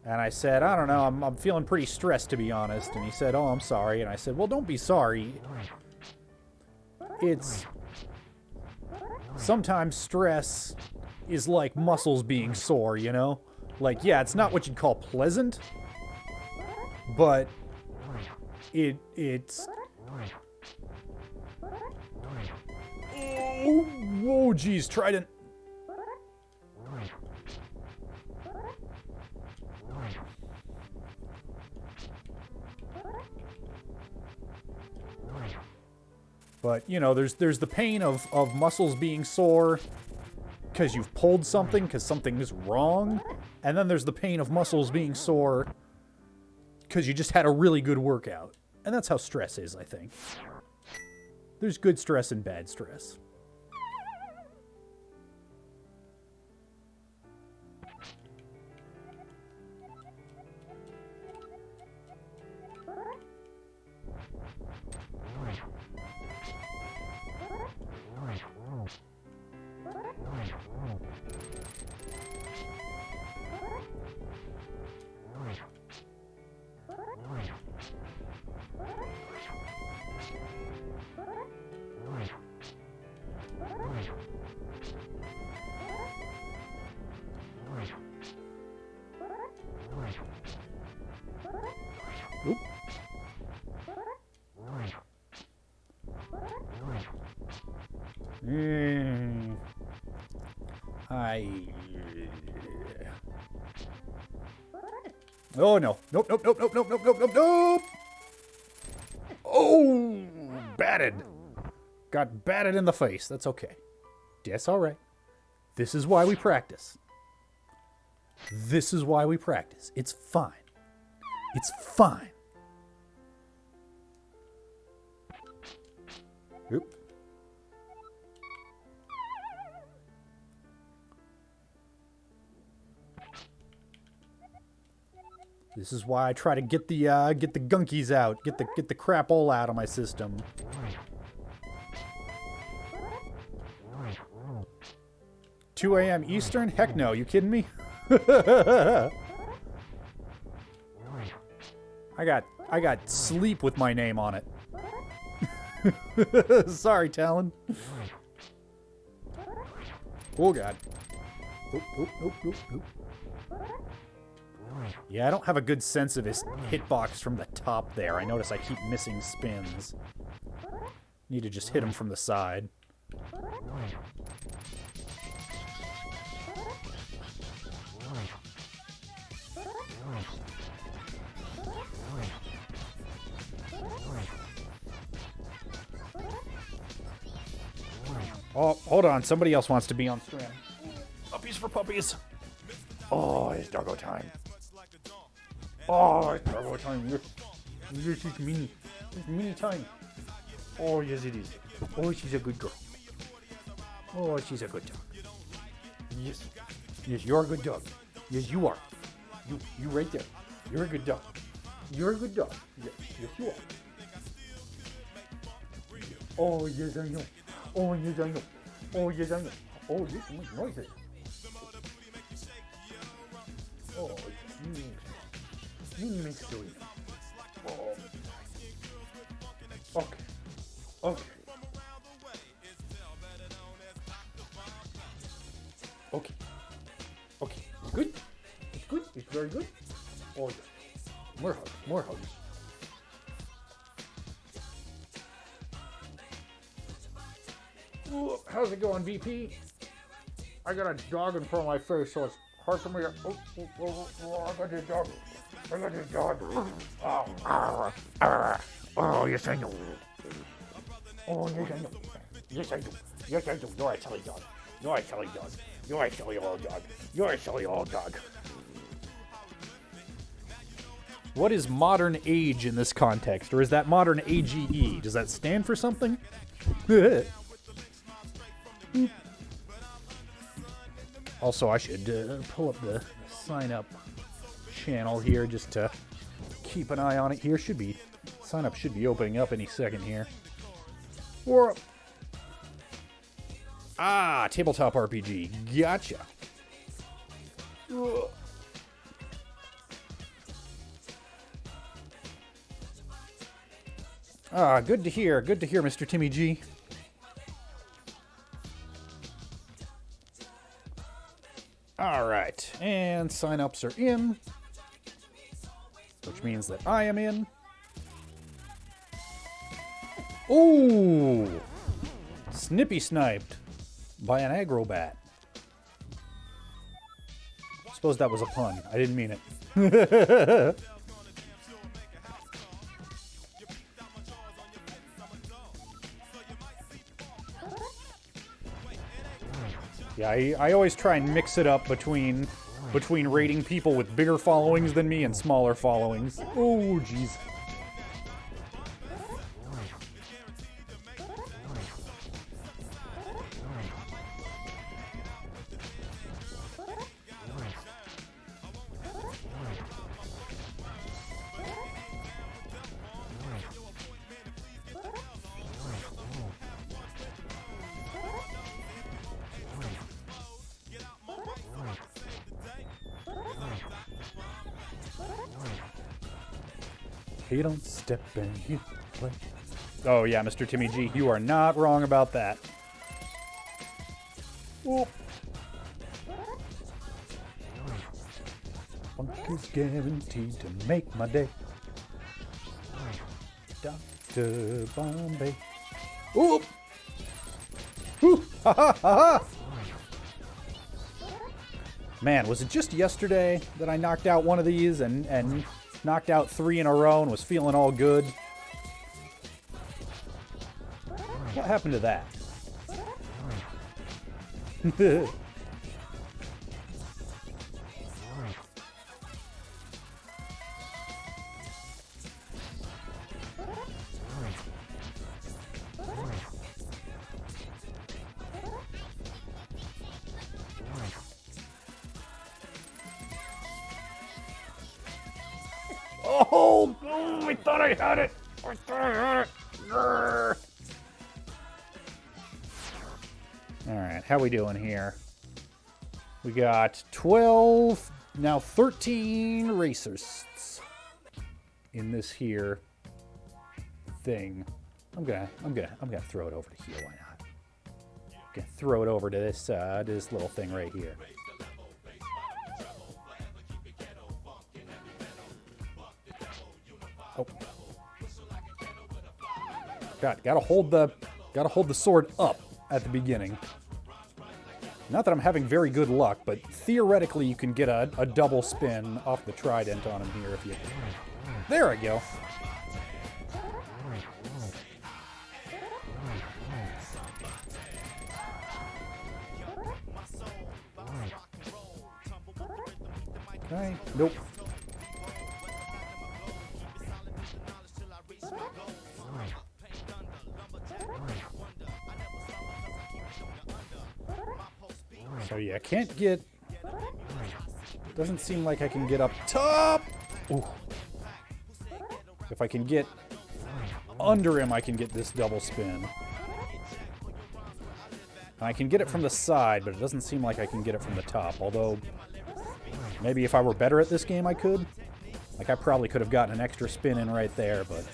And I said, I don't know, I'm feeling pretty stressed, to be honest. And he said, oh, I'm sorry. And I said, well, don't be sorry. It's... Sometimes stress is like muscles being sore, you know? Like, yeah, it's not what you'd call pleasant, but it's... Oh, geez, Trident. But, you know, there's the pain of muscles being sore because you've pulled something, because something is wrong. And then there's the pain of muscles being sore because you just had a really good workout. And that's how stress is, I think. There's good stress and bad stress. Oop. Oh no. Nope, nope, nope, nope, nope, nope, nope, nope, nope. Oh, batted. Got batted in the face. That's okay. That's all right. This is why we practice. This is why we practice. It's fine. It's fine. Oop. This is why I try to get the gunkies out, get the crap all out of my system. $2 a.m. Eastern? Heck no, you kidding me? I got sleep with my name on it. Sorry, Talon. Oh god. Oop, oop, oop, oop, oop. Yeah, I don't have a good sense of his hitbox from the top there. I notice I keep missing spins. Need to just hit him from the side. Oh, hold on. Somebody else wants to be on stream. Puppies for puppies. Oh, it's doggo time. Oh, it's doggo time. Yes, it's mini. It's mini time. Oh, yes, it is. Oh, she's a good girl. Oh, she's a good dog. Yes. Yes, you're a good dog. Yes, you are. You right there. You're a good dog. You're a good dog. Yes, yes, you are. Oh, yes, I know. Oh, yes, I know. Oh, yes, I know. Oh, yes, you make noises. Oh, you make story. Oh. Okay. Okay. Okay. Okay. It's good. It's good. It's very good. Oh, yeah. More hugs. More hugs. Ooh, how's it going, VP? I got a dog in front of my face, so it's hard for me to... I got this dog. I got this dog. Oh, yes, I know. Oh, yes, I know. Yes, I do. Yes, I do. You're a silly dog. You're a silly dog. You're a silly old dog. You're a silly old dog. What is modern age in this context? Or is that modern AGE? Does that stand for something? Also, I should pull up the sign up channel here just to keep an eye on it here. Sign up should be opening up any second here. Or tabletop RPG. Gotcha. Ah, good to hear. Good to hear, Mr. Timmy G. All right, and sign-ups are in, which means that I am in. Ooh! Snippy sniped by an aggro-bat. Suppose that was a pun. I didn't mean it. Yeah, I always try and mix it up between rating people with bigger followings than me and smaller followings. Oh, jeez. He don't step and he play. Oh yeah, Mr. Timmy G, you are not wrong about that. Oop. Funk is guaranteed to make my day. Dr. Bombay. Oop! Ooh! Ha ha ha ha! Man, was it just yesterday that I knocked out one of these and knocked out 3 in a row and was feeling all good? What happened to that? Oh, I thought I had it. I thought I had it. Grr. All right, how we doing here? We got 12, now 13 racists in this here thing. I'm gonna throw it over to here. Why not? I'm gonna throw it over to this this little thing right here. Oh. Gotta hold the sword up at the beginning. Not that I'm having very good luck, but theoretically you can get a double spin off the trident on him here if you... There I go. Okay, nope. So yeah, I can't get... Doesn't seem like I can get up top! Ooh. If I can get under him, I can get this double spin. And I can get it from the side, but it doesn't seem like I can get it from the top. Although, maybe if I were better at this game, I could. Like, I probably could have gotten an extra spin in right there, but...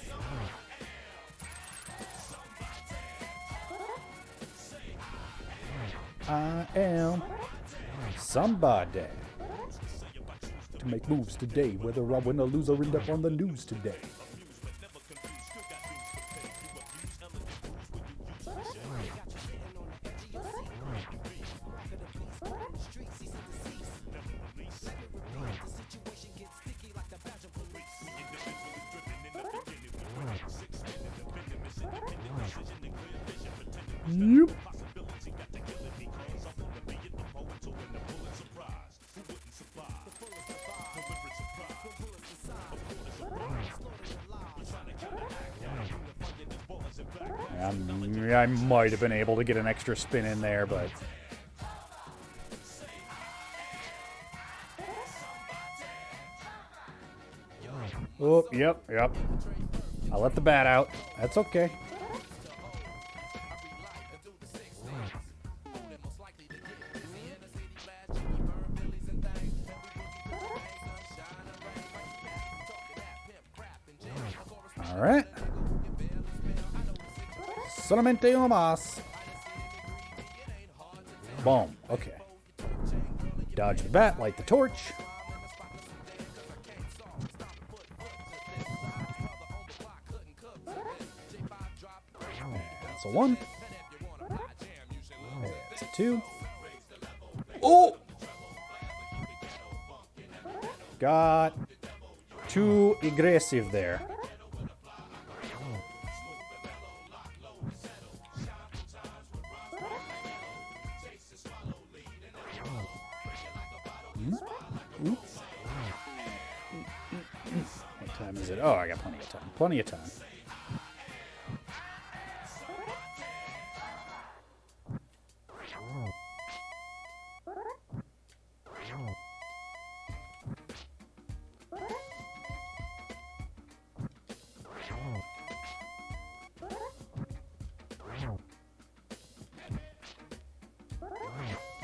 I am somebody to make moves today, whether I win or lose or end up on the news today. Yep. I might have been able to get an extra spin in there, but... Oh, yep. I let the bat out. That's okay. All right. Solamente uno más. Boom. Okay. Dodge the bat, light the torch. That's a 1. That's a 2. Oh! Got too aggressive there. What time is it? Oh, I got plenty of time. Plenty of time.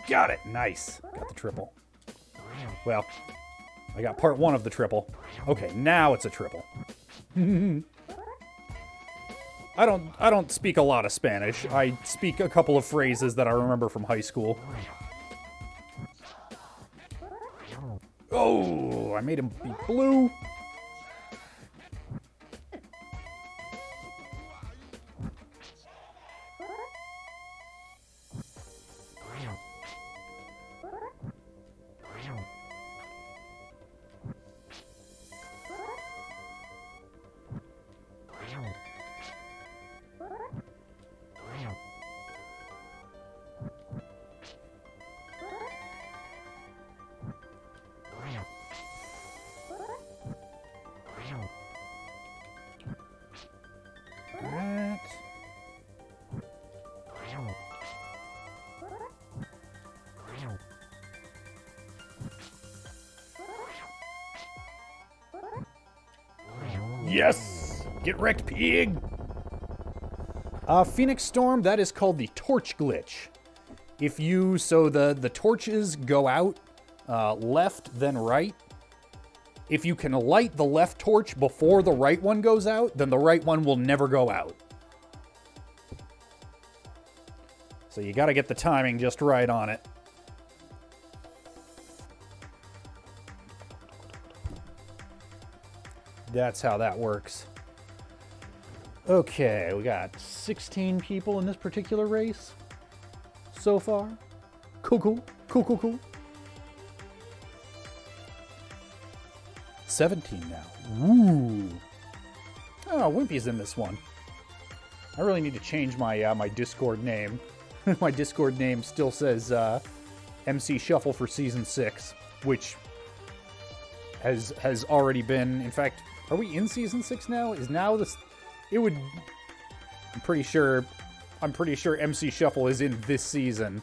Got it. Nice. Got the triple. Well, I got part 1 of the triple. Okay, now it's a triple. I don't speak a lot of Spanish. I speak a couple of phrases that I remember from high school. Oh, I made him be blue. Yes! Get wrecked, pig! Phoenix Storm, that is called the torch glitch. If you, so the torches go out left, then right. If you can light the left torch before the right one goes out, then the right one will never go out. So you gotta get the timing just right on it. That's how that works. Okay, we got 16 people in this particular race so far. Cool. 17 now. Ooh. Oh, Wimpy's in this one. I really need to change my my Discord name. My Discord name still says MC Shuffle for Season 6, which has already been. In fact, are we in Season 6 now? Is now this? It would. I'm pretty sure MC Shuffle is in this season,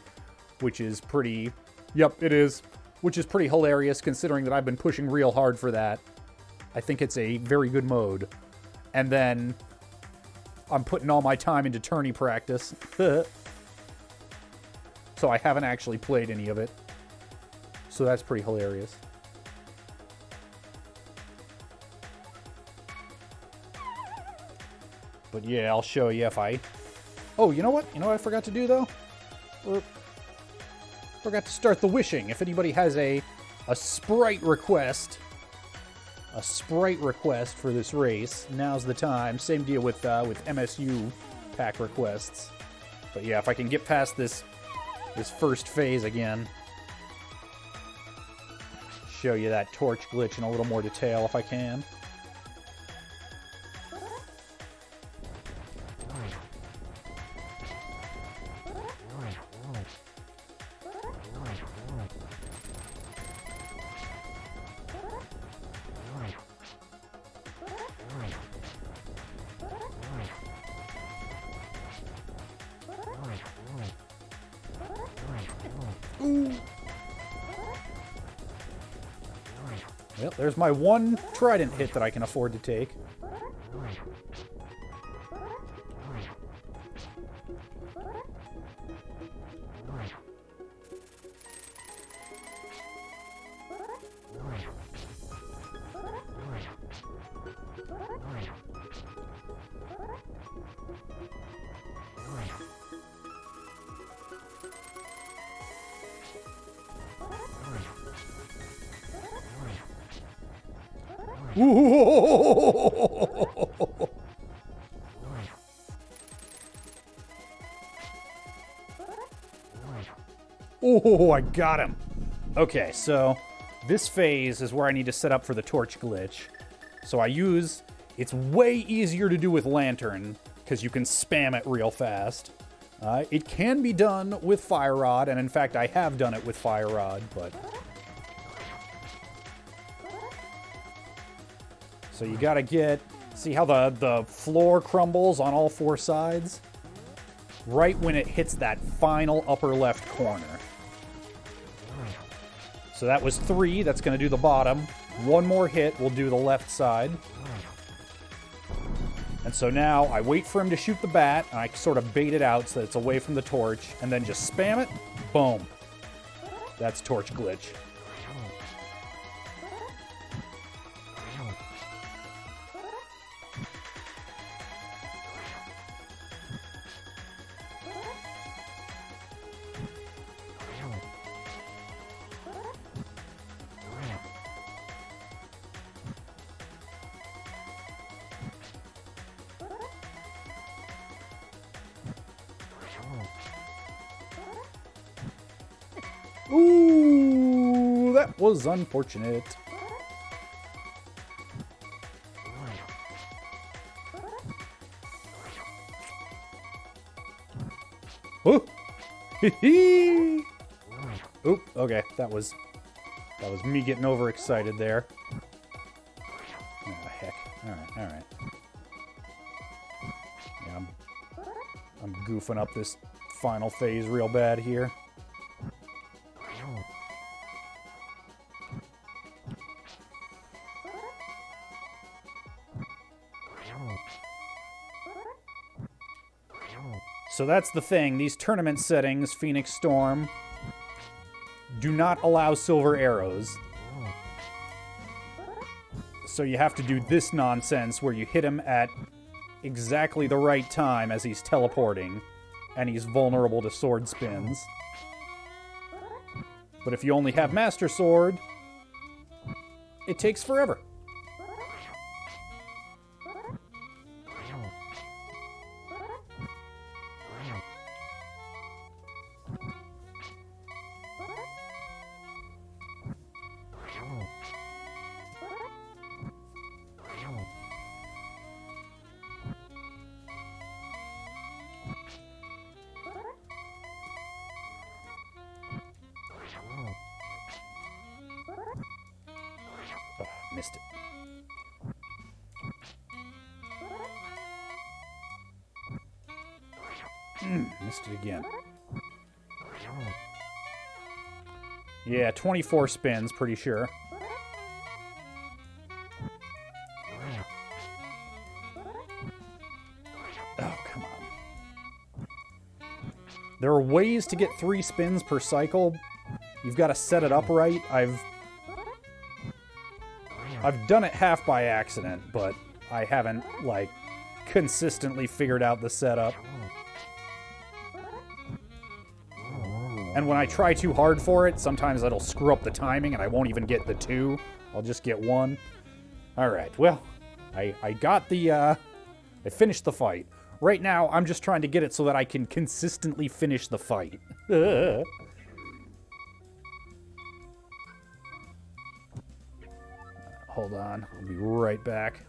which is pretty. Yep, it is. Which is pretty hilarious considering that I've been pushing real hard for that. I think it's a very good mode. And then I'm putting all my time into tourney practice. So I haven't actually played any of it. So that's pretty hilarious. But yeah, I'll show you if I... Oh, you know what? You know what I forgot to do, though? Forgot to start the wishing. If anybody has a sprite request... A sprite request for this race, now's the time. Same deal with MSU pack requests. But yeah, if I can get past this first phase again... Show you that torch glitch in a little more detail if I can. Well, there's my one trident hit that I can afford to take. Ooh. Oh, I got him. Okay, so this phase is where I need to set up for the torch glitch. So I use... It's way easier to do with Lantern, because you can spam it real fast. It can be done with Fire Rod, and in fact I have done it with Fire Rod, but... So you gotta get... See how the floor crumbles on all four sides? Right when it hits that final upper left corner. So that was 3, that's gonna do the bottom. One more hit will do the left side. And so now I wait for him to shoot the bat, and I sort of bait it out so that it's away from the torch, and then just spam it. Boom. That's torch glitch. Ooh, that was unfortunate. Ooh. Oop, okay, that was me getting overexcited there. Oh, heck. Alright. Yeah, I'm goofing up this final phase real bad here. So that's the thing. These tournament settings, Phoenix Storm, do not allow silver arrows. So you have to do this nonsense where you hit him at exactly the right time as he's teleporting, and he's vulnerable to sword spins. But if you only have Master Sword, it takes forever. Oh, missed it. Missed it again. Yeah, 24 spins, pretty sure. Oh, come on. There are ways to get 3 spins per cycle. You've got to set it up right. I've done it half by accident, but I haven't, like, consistently figured out the setup. And when I try too hard for it, sometimes it'll screw up the timing and I won't even get the 2. I'll just get 1. Alright, well, I got the, I finished the fight. Right now, I'm just trying to get it so that I can consistently finish the fight. Hold on, I'll be right back.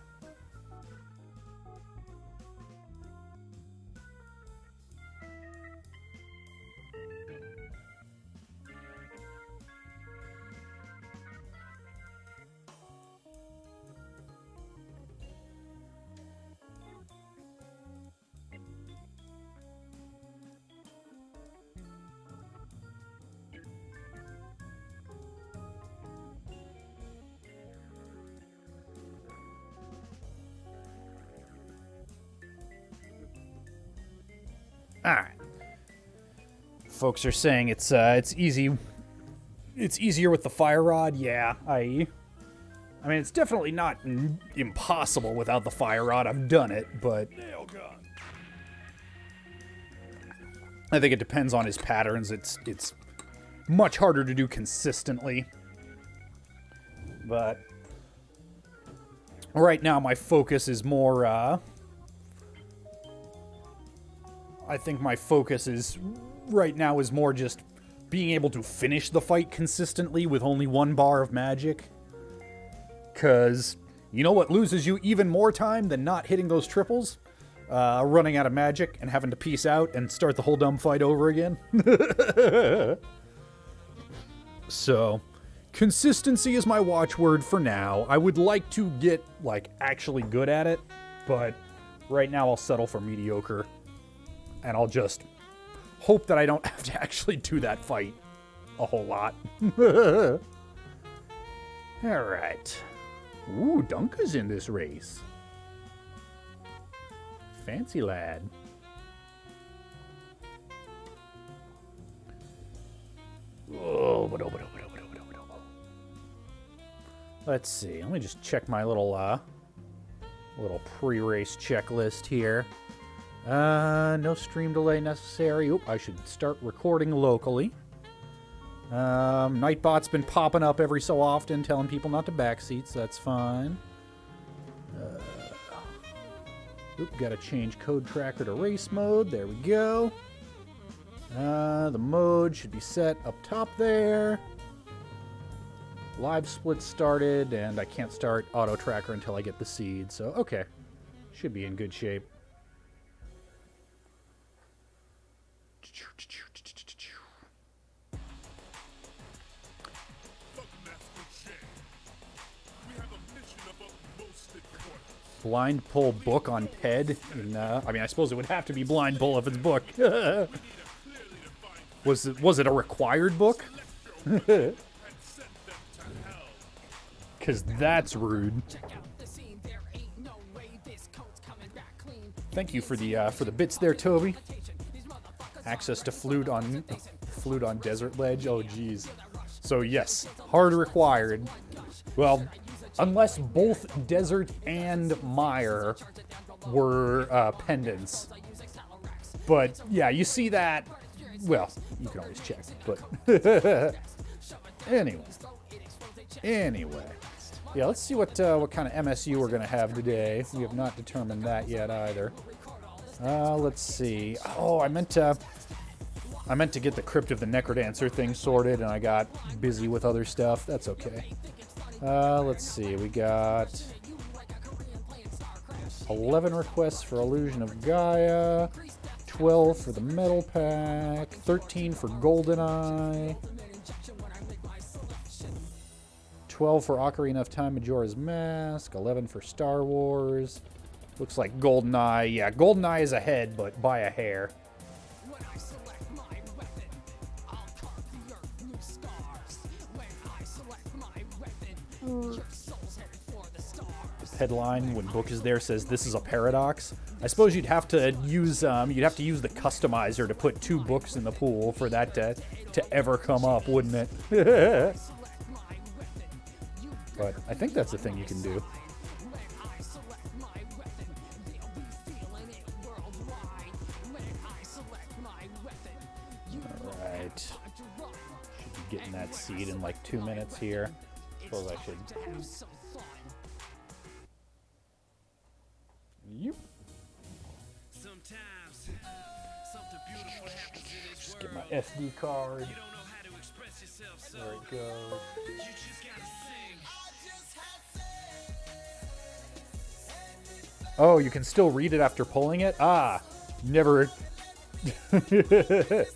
Alright. Folks are saying it's easy. It's easier with the fire rod. Yeah, I mean, it's definitely not impossible without the fire rod. I've done it, but I think it depends on his patterns. It's much harder to do consistently. But right now my focus is more, I think my focus is, right now, is more just being able to finish the fight consistently with only 1 bar of magic. Because, you know what loses you even more time than not hitting those triples? Running out of magic and having to peace out and start the whole dumb fight over again. So, consistency is my watchword for now. I would like to get, like, actually good at it, but right now I'll settle for mediocre. And I'll just hope that I don't have to actually do that fight a whole lot. Alright. Ooh, Dunka's in this race. Fancy lad. Oh, let's see. Let me just check my little pre-race checklist here. No stream delay necessary. Oop, I should start recording locally. Nightbot's been popping up every so often, telling people not to backseat, so that's fine. Gotta change code tracker to race mode. There we go. The mode should be set up top there. Live split started, and I can't start auto tracker until I get the seed, so okay. Should be in good shape. Blind pull book on PED. I mean, I suppose it would have to be blind pull if it's book. Was it a required book? Because that's rude. Thank you for the bits there, Toby. Access to flute on desert ledge. Oh, geez. So yes, hard required. Well, unless both desert and mire were pendants. But yeah, you see that. Well, you can always check. But anyway. Yeah, let's see what kind of MSU we're gonna have today. We have not determined that yet either. Let's see. Oh, I meant to get the Crypt of the Necrodancer thing sorted, and I got busy with other stuff. That's okay. Let's see. We got 11 requests for Illusion of Gaia, 12 for the Metal Pack, 13 for GoldenEye, 12 for Ocarina of Time Majora's Mask, 11 for Star Wars. Looks like GoldenEye. Yeah, GoldenEye is ahead, but by a hair. The headline when book is there says this is a paradox. I suppose you'd have to use the customizer to put 2 books in the pool for that to ever come up, wouldn't it? But I think that's a thing you can do. Alright. Should be getting that seed in like 2 minutes here. Suppose I should. Yep. Just get my SD card. There it goes. Oh, you can still read it after pulling it? Ah, never. I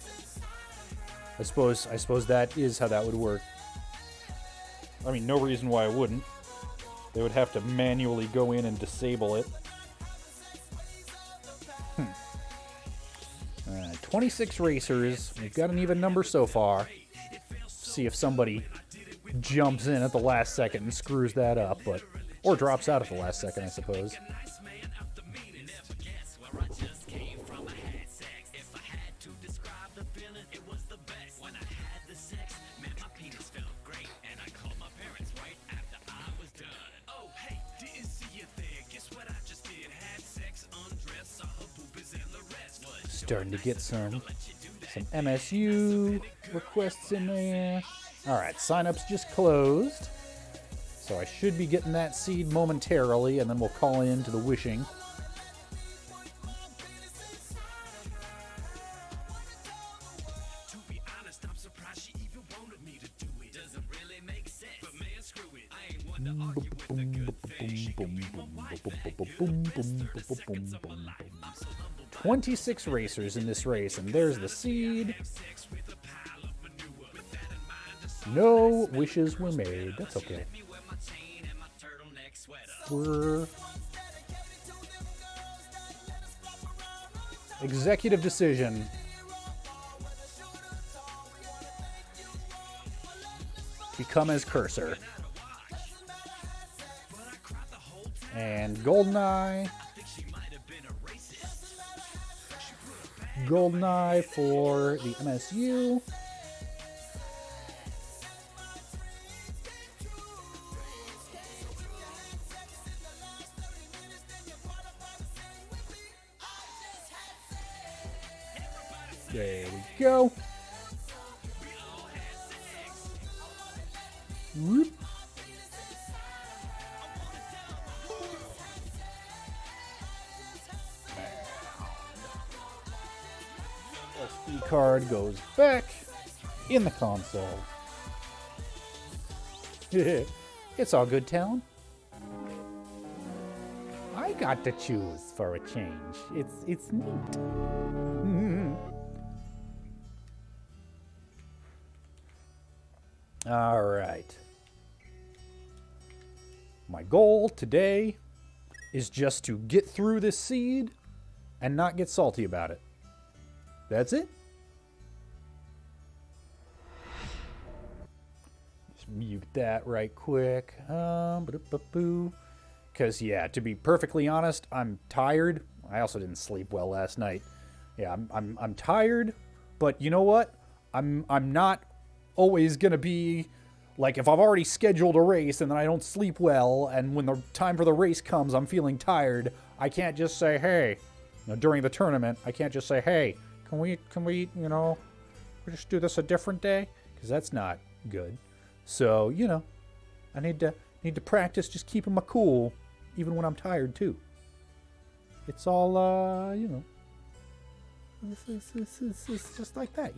suppose that is how that would work. I mean, no reason why I wouldn't. They would have to manually go in and disable it. 26 racers. We've got an even number so far. See if somebody jumps in at the last second and screws that up, or drops out at the last second, I suppose. Starting to get some MSU requests in there. Alright, sign-ups just closed. So I should be getting that seed momentarily, and then we'll call in to the wishing. Boom, boom, boom, boom, boom. 26 racers in this race, and there's the seed. No wishes were made. That's okay. Executive decision. Become as cursor. And GoldenEye. GoldenEye for the MSU. There we go. Whoop. SD card goes back in the console. It's all good, Talon. I got to choose for a change. It's neat. All right. My goal today is just to get through this seed and not get salty about it. That's it. Just mute that right quick. Because, yeah, to be perfectly honest, I'm tired. I also didn't sleep well last night. Yeah, I'm tired, but you know what? I'm not always gonna be like, if I've already scheduled a race and then I don't sleep well, and when the time for the race comes, I'm feeling tired. I can't just say, hey, during the tournament, I can't just say, hey, can we, we just do this a different day? Because that's not good. So, I need to practice just keeping my cool, even when I'm tired too. It's all, it's just like that,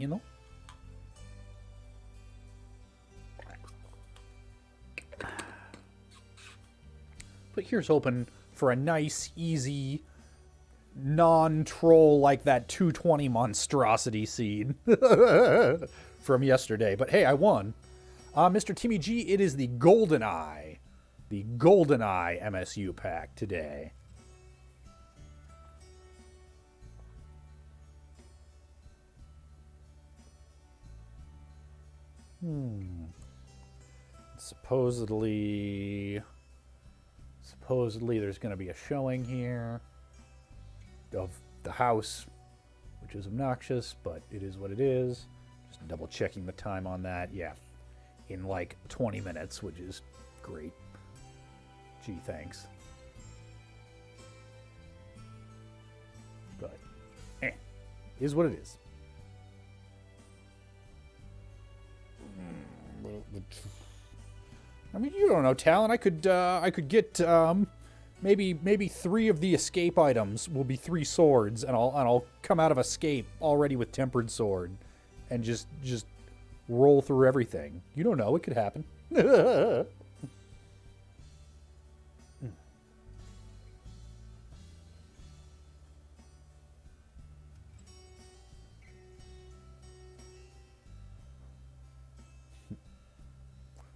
But here's hoping for a nice, easy, non-troll like that 220 monstrosity seed from yesterday. But hey, I won. Mr. Timmy G, it is the GoldenEye. The GoldenEye MSU pack today. Supposedly there's going to be a showing here of the house, which is obnoxious, but it is what it is. Just double checking the time on that. Yeah, in like 20 minutes, which is great. Gee, thanks. But, is what it is. I mean, you don't know, Talon. I could get maybe 3 of the escape items will be 3 swords, and I'll come out of escape already with tempered sword, and just roll through everything. You don't know; it could happen.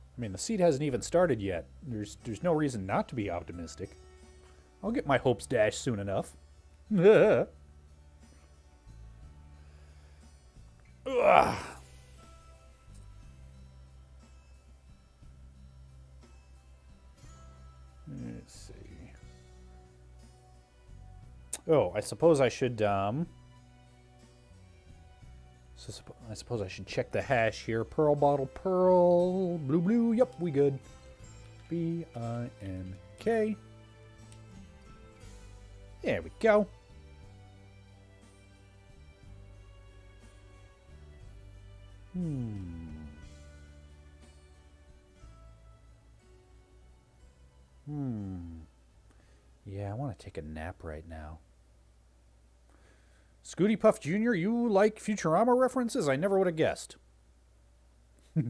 I mean, the seed hasn't even started yet. There's no reason not to be optimistic. I'll get my hopes dashed soon enough. Ugh. Let's see. Oh, I suppose I should I suppose I should check the hash here. Pearl bottle, pearl, blue, blue. Yep, we good. B-I-N-K. There we go. Yeah, I want to take a nap right now. Scooty Puff Jr., you like Futurama references? I never would have guessed. All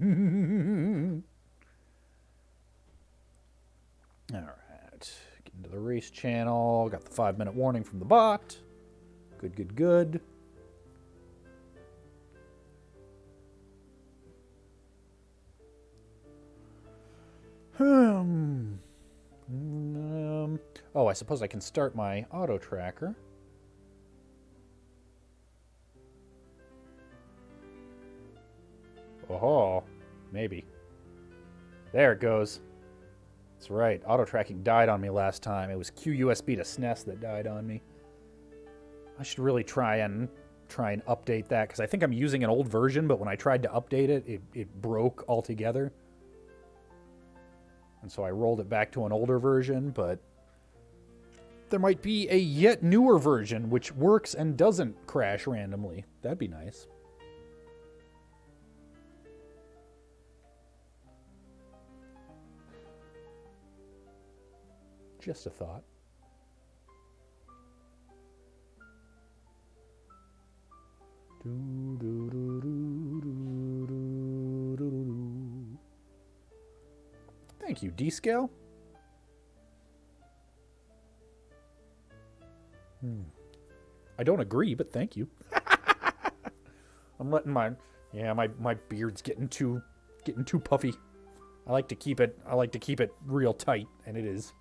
right. Get into the race channel. Got the 5-minute warning from the bot. Good, good, good. Oh, I suppose I can start my auto tracker. Oh, maybe. There it goes. That's right. Auto tracking died on me last time. It was QUSB to SNES that died on me. I should really try and update that because I think I'm using an old version, but when I tried to update it, it broke altogether. And so I rolled it back to an older version, but there might be a yet newer version which works and doesn't crash randomly. That'd be nice. Just a thought. Thank you, D-Scale. I don't agree, but thank you. I'm letting my beard's getting too puffy. I like to keep it real tight, and it is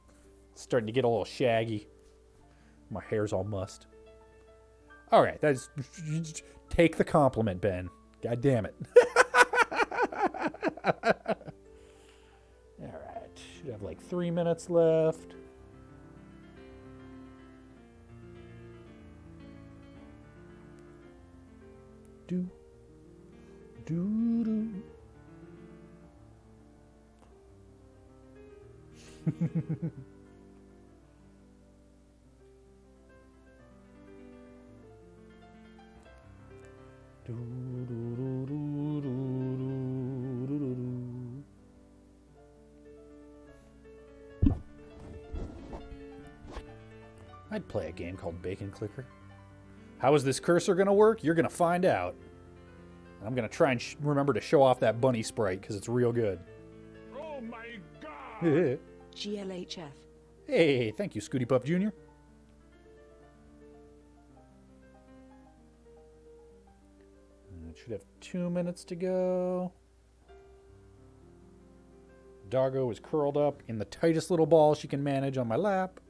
starting to get a little shaggy. My hair's all mussed. All right, that's take the compliment, Ben. God damn it. All right, should have like 3 minutes left. Do. I'd play a game called Bacon Clicker. How is this cursor going to work? You're going to find out. I'm going to try and remember to show off that bunny sprite because it's real good. Oh my god! GLHF. Hey, thank you, Scooty Puff Jr. It should have 2 minutes to go. Doggo is curled up in the tightest little ball she can manage on my lap.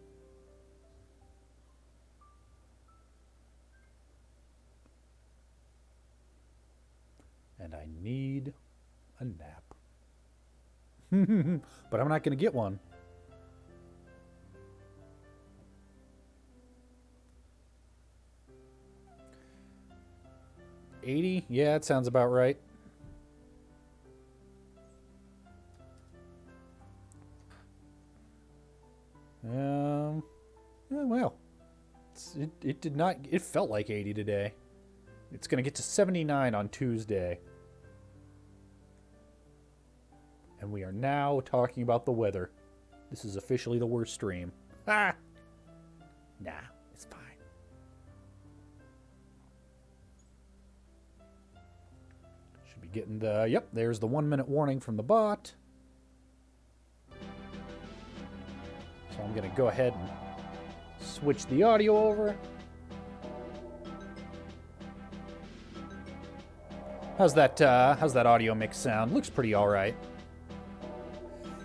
And I need a nap. But I'm not going to get one. $80? Yeah, it sounds about right. Yeah, well, it did not. It felt like 80 today. It's going to get to 79 on Tuesday. And we are now talking about the weather. This is officially the worst stream. Ah! Nah, it's fine. Should be getting the... Yep, there's the 1 minute warning from the bot. So I'm going to go ahead and switch the audio over. How's that audio mix sound? Looks pretty alright.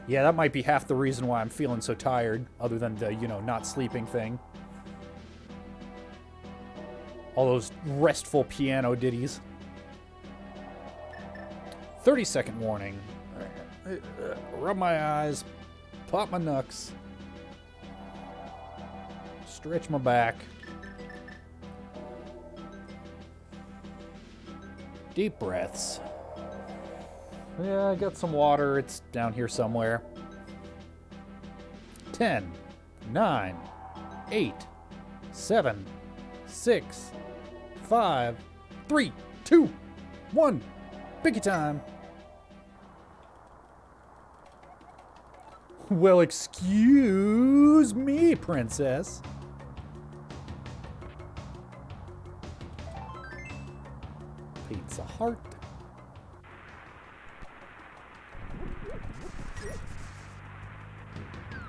Yeah, that might be half the reason why I'm feeling so tired, other than the, not sleeping thing. All those restful piano ditties. 30-second warning. Rub my eyes. Pop my knucks. Stretch my back. Deep breaths. Yeah, I got some water. It's down here somewhere. 10, 9, 8, 7, 6, 5, 3, 2, 1. Picky time. Well, excuse me, princess. Pizza heart.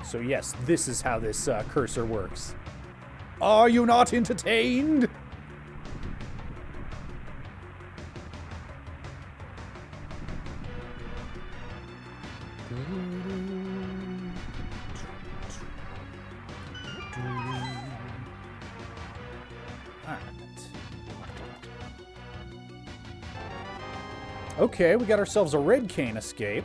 So yes, this is how this cursor works. Are you not entertained? Okay, we got ourselves a red cane escape.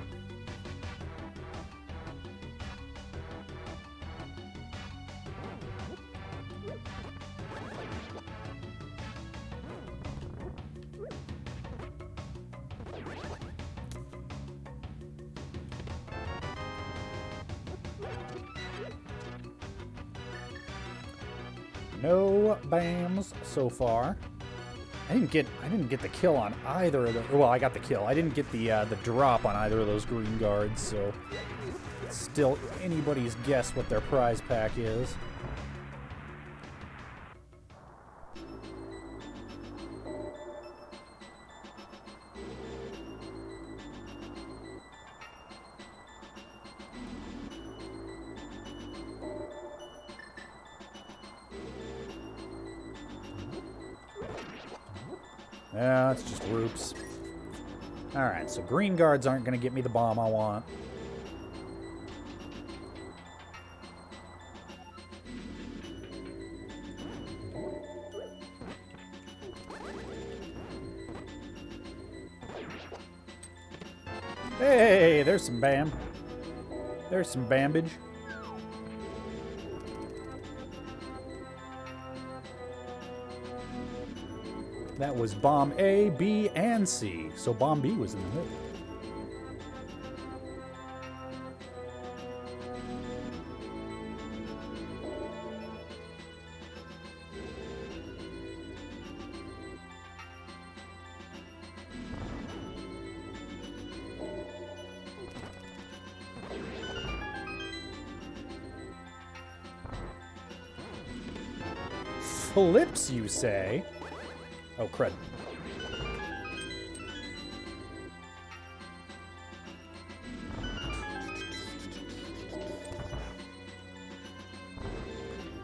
No BAMs so far. I didn't get the kill on either of the. Well, I got the kill. I didn't get the drop on either of those green guards, so it's still anybody's guess what their prize pack is. Yeah, it's just roops. Alright, so green guards aren't going to get me the bomb I want. Hey, there's some BAM. There's some bambage. That was bomb A, B, and C. So bomb B was in the middle. Flips, you say? Oh, crud.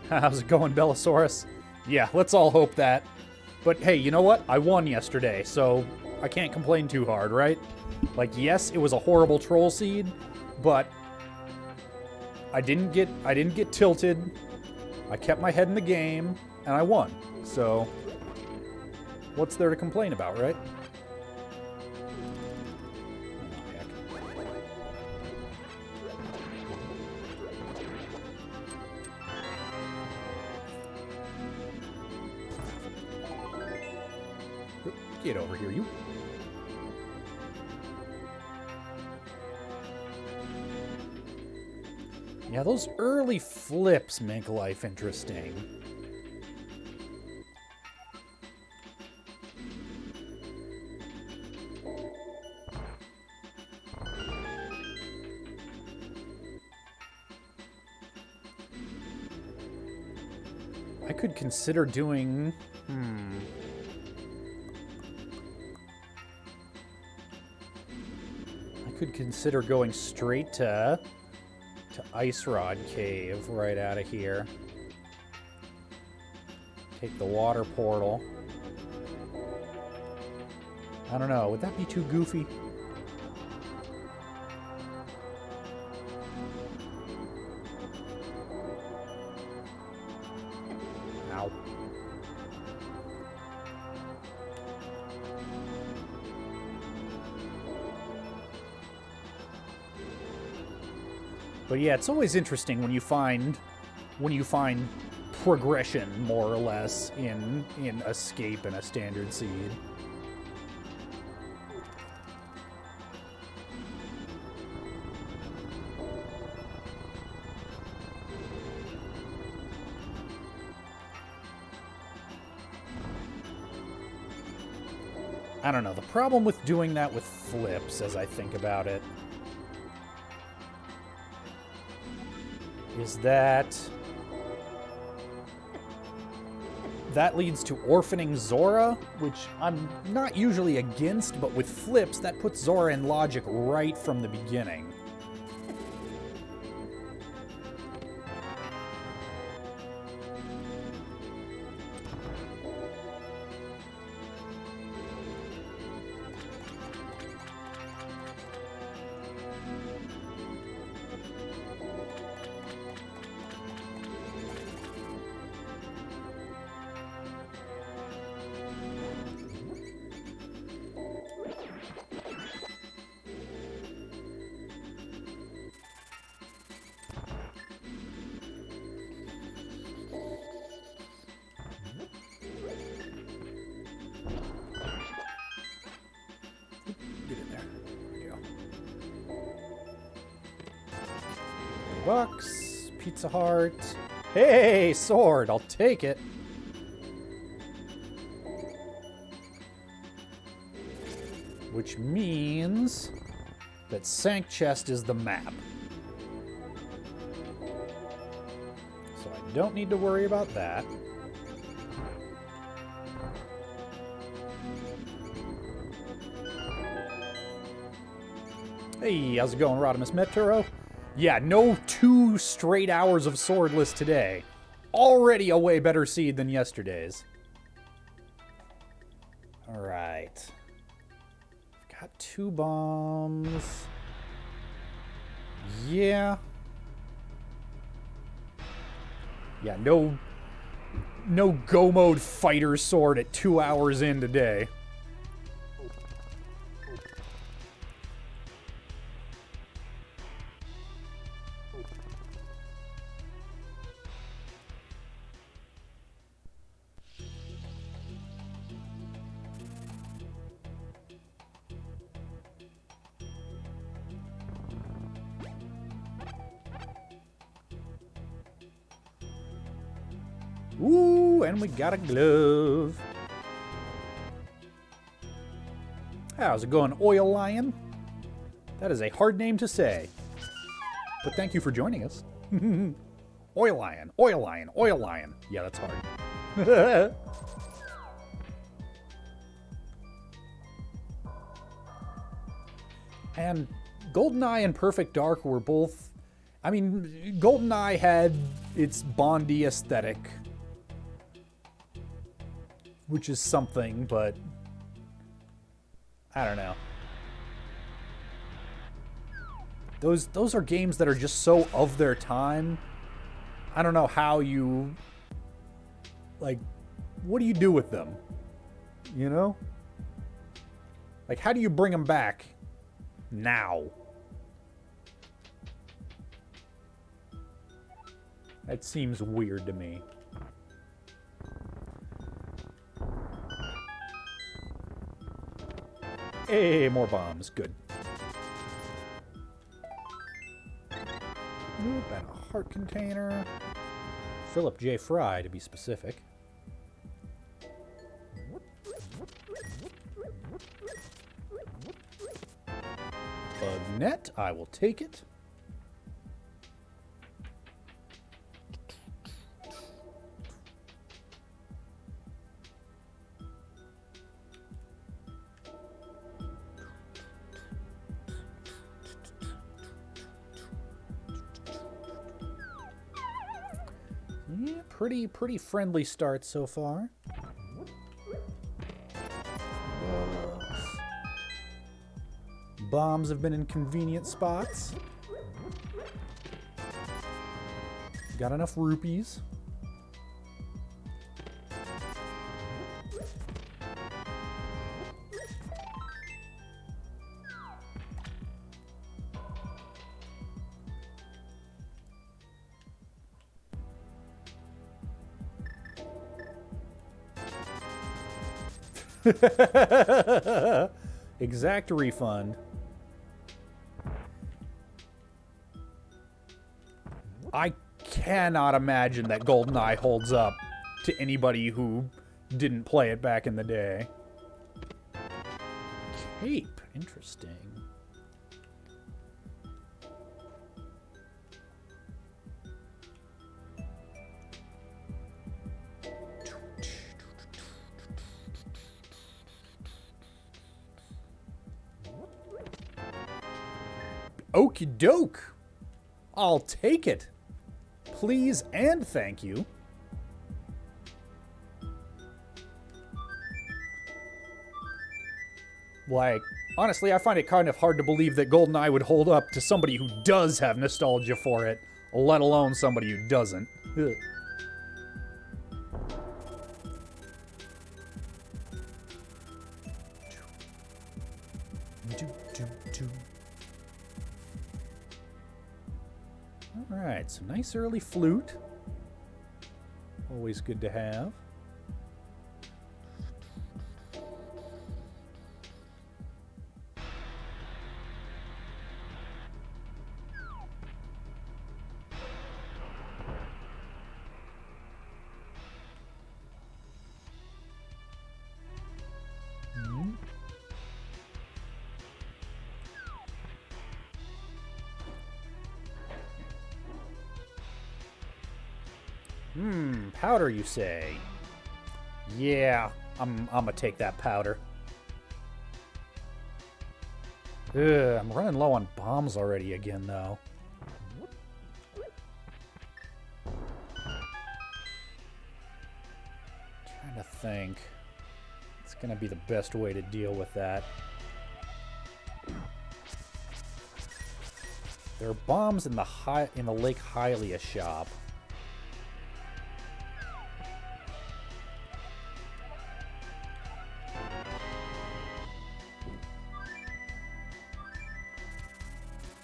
How's it going, Bellasaurus? Yeah, let's all hope that. But hey, you know what? I won yesterday, so I can't complain too hard, right? Like, yes, it was a horrible troll seed, but I didn't get tilted. I kept my head in the game, and I won. So what's there to complain about, right? Oh, heck. Get over here, you. Yeah, those early flips make life interesting. I could consider doing... I could consider going straight to Ice Rod Cave right out of here. Take the water portal. I don't know. Would that be too goofy? Ow. But yeah, it's always interesting when you find progression, more or less, in Escape and a Standard Seed. I don't know. The problem with doing that with flips, as I think about it, is that leads to orphaning Zora, which I'm not usually against, but with flips, that puts Zora in logic right from the beginning. Bucks, Pizza Hut. Hey, sword, I'll take it. Which means that Sank Chest is the map. So I don't need to worry about that. Hey, how's it going, Rodimus Meturo? Yeah, no 2 straight hours of swordless today. Already a way better seed than yesterday's. Alright. Got 2 bombs. Yeah. Yeah, no go mode fighter sword at 2 hours in today. Ooh, and we got a glove. How's it going, Oil Lion? That is a hard name to say. But thank you for joining us. Oil Lion, Oil Lion, Oil Lion. Yeah, that's hard. And GoldenEye and Perfect Dark were both... I mean, GoldenEye had its Bondy aesthetic, which is something, but I don't know. Those are games that are just so of their time. I don't know how you, like, what do you do with them? You know? Like, how do you bring them back now? That seems weird to me. Hey, more bombs. Good. Oop, and a heart container. Philip J. Fry, to be specific. Bug net, I will take it. Yeah, pretty friendly start so far. Bombs have been in convenient spots. Got enough rupees. Exact refund. I cannot imagine that GoldenEye holds up to anybody who didn't play it back in the day. Cape, interesting. Okie doke. I'll take it. Please and thank you. Like, honestly, I find it kind of hard to believe that GoldenEye would hold up to somebody who does have nostalgia for it, let alone somebody who doesn't. Ugh. Alright, some nice early flute. Always good to have. Powder, you say? Yeah, I'm gonna take that powder. Ugh, I'm running low on bombs already again, though. Trying to think. It's gonna be the best way to deal with that. There are bombs in the Lake Hylia shop.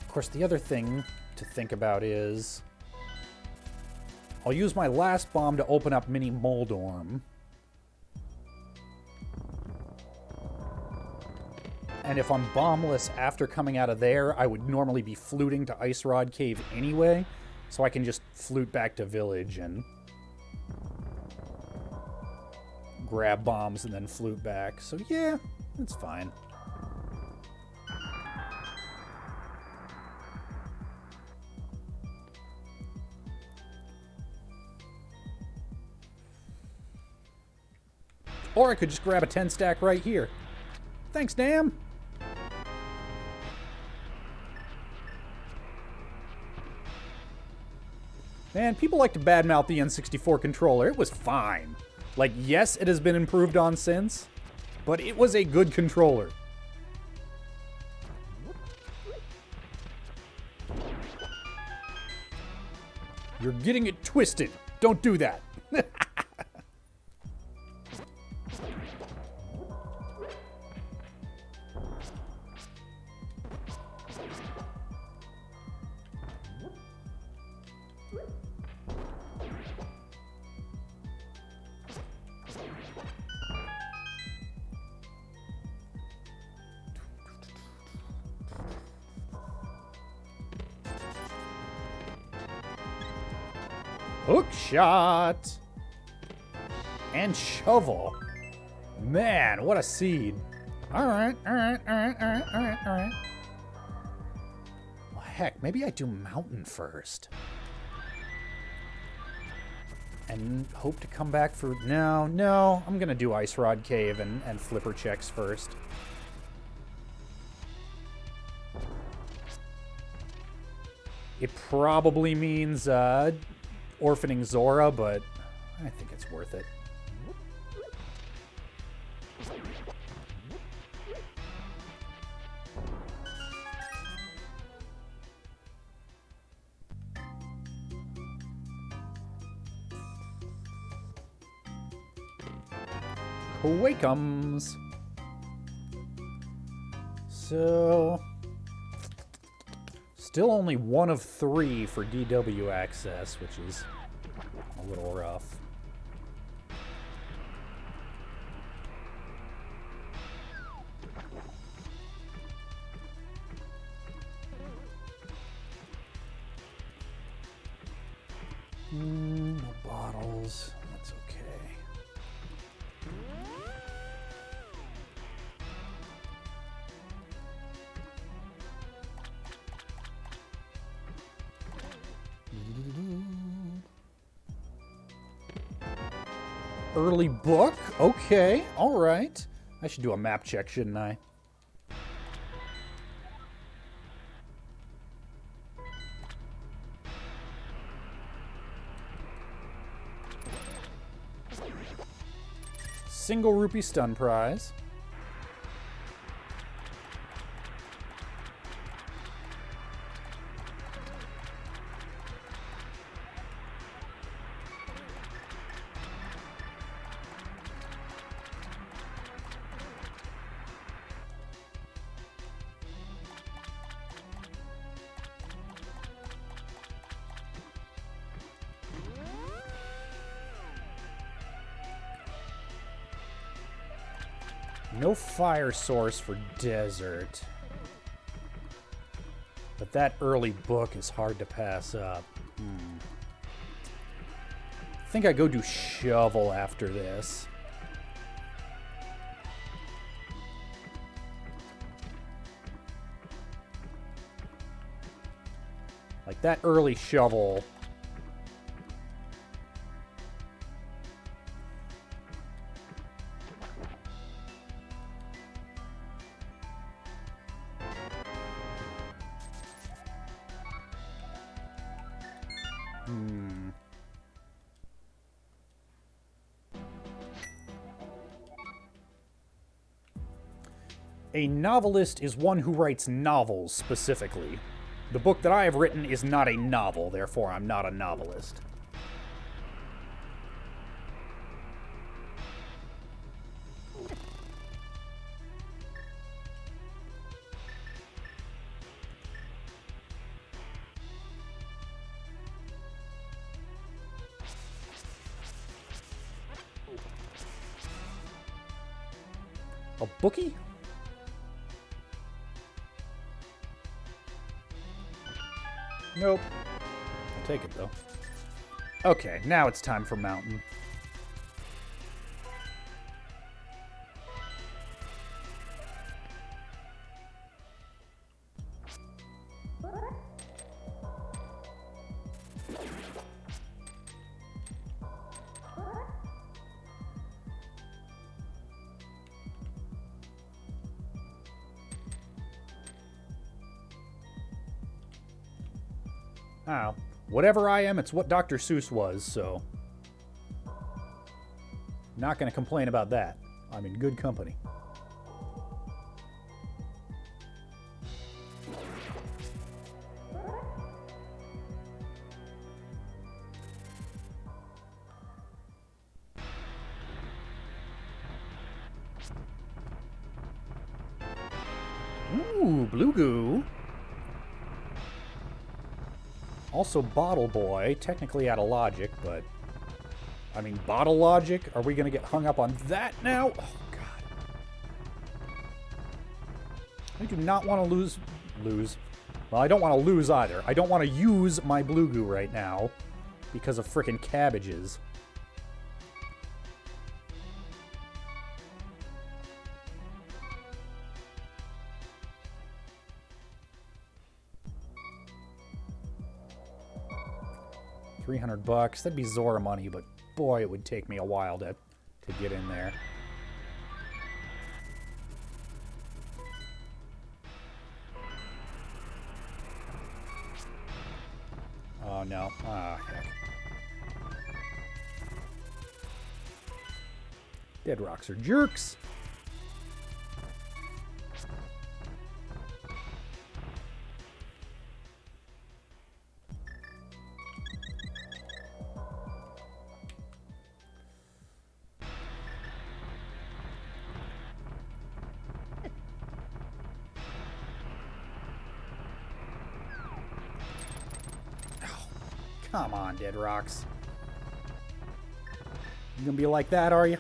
Of course, the other thing to think about is I'll use my last bomb to open up Mini Moldorm. And if I'm bombless after coming out of there, I would normally be fluting to Ice Rod Cave anyway, so I can just flute back to Village and grab bombs and then flute back. So yeah, it's fine. Or I could just grab a 10 stack right here. Thanks, Dam. Man, people like to badmouth the N64 controller. It was fine. Like, yes, it has been improved on since, but it was a good controller. You're getting it twisted. Don't do that. Hook shot. And shovel. Man, what a seed. Alright. Well, heck, maybe I do mountain first. And hope to come back for... No, I'm gonna do Ice Rod Cave and Flipper checks first. It probably means, orphaning Zora, but I think it's worth it. Wakeums. So, still only one of 3 for DW access, which is a little rough. No bottles. That's okay. Early book? Okay, alright. I should do a map check, shouldn't I? single rupee stun prize. No fire source for desert. But that early book is hard to pass up. I think I go do shovel after this. Like that early shovel. A novelist is one who writes novels specifically. The book that I have written is not a novel, therefore I'm not a novelist. A bookie? Nope. I'll take it, though. Okay, now it's time for Mountain. Oh, whatever I am, it's what Dr. Seuss was, so... Not gonna complain about that. I'm in good company. Ooh, Blue Goo. Also, Bottle Boy, technically out of logic, but... I mean, bottle logic? Are we gonna get hung up on that now? Oh, God. I do not want to lose... Well, I don't want to lose either. I don't want to use my Blue Goo right now because of frickin' cabbages. $300. That'd be Zora money, but boy, it would take me a while to get in there. Oh no. Ah, heck. Dead rocks are jerks. Come on, Dead Rocks. You gonna be like that, are you?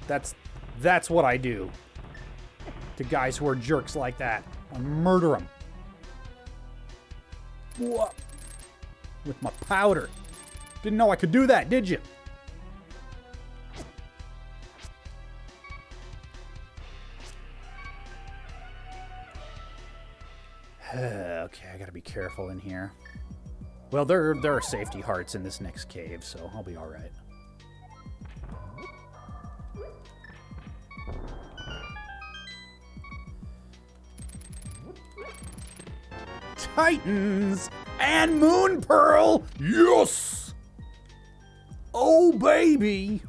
Yeah, that's what I do to guys who are jerks like that. I murder them. Whoa. With my powder. Didn't know I could do that, did you? Okay, I gotta be careful in here. Well, there are safety hearts in this next cave, so I'll be alright. Titans and Moon Pearl. Yes! Oh, baby.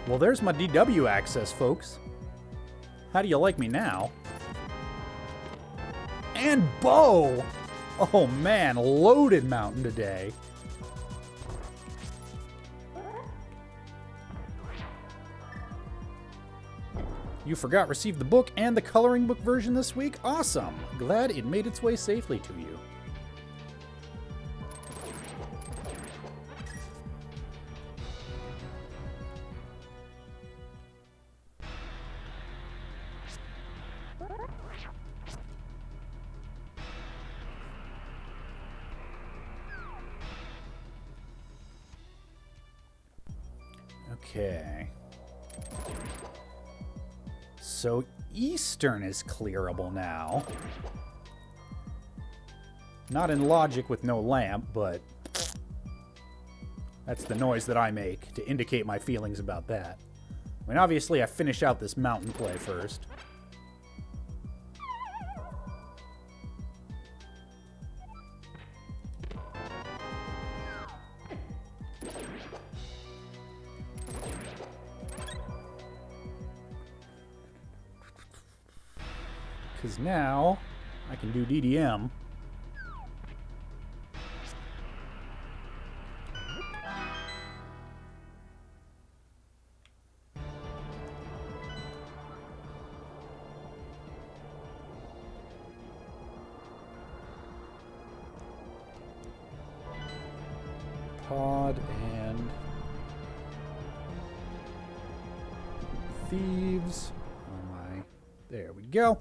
Well, there's my DW access, folks. How do you like me now? And Bo! Oh man, loaded mountain today. You forgot received the book and the coloring book version this week? Awesome! Glad it made its way safely to you. Okay. So Eastern is clearable now. Not in logic with no lamp, but that's the noise that I make to indicate my feelings about that. I mean, obviously I finish out this mountain play first. Because now I can do DDM. Pod and thieves. Oh my. There we go.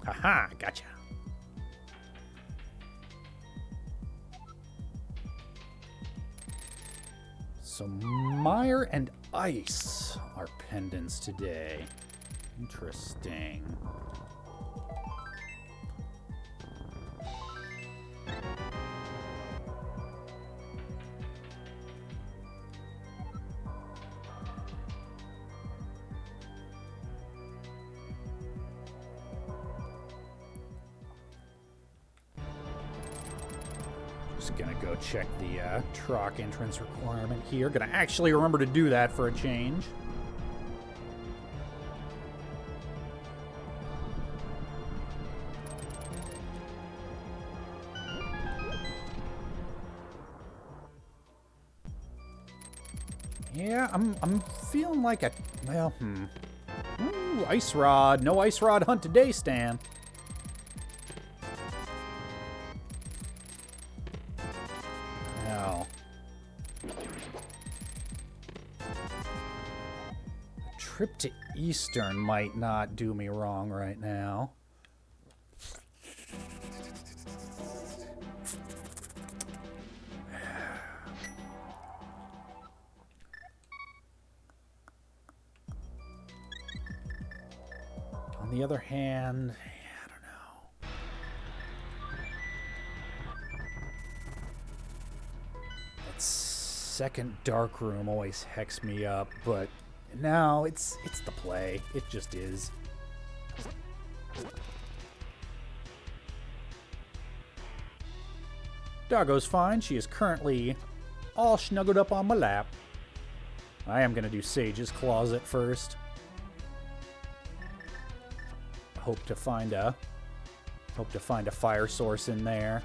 Haha, gotcha. So Mire and Ice are pendants today. Interesting. Just gonna go check the Troc entrance requirement here. Gonna actually remember to do that for a change. Yeah, I'm feeling like a, well, Ooh, Ice Rod. No Ice Rod hunt today, Stan. Well. A trip to Eastern might not do me wrong right now. On the other hand, I don't know. That second dark room always hecks me up, but no, it's the play. It just is. Doggo's fine. She is currently all snuggled up on my lap. I am gonna do Sage's Closet first. Hope to find a fire source in there.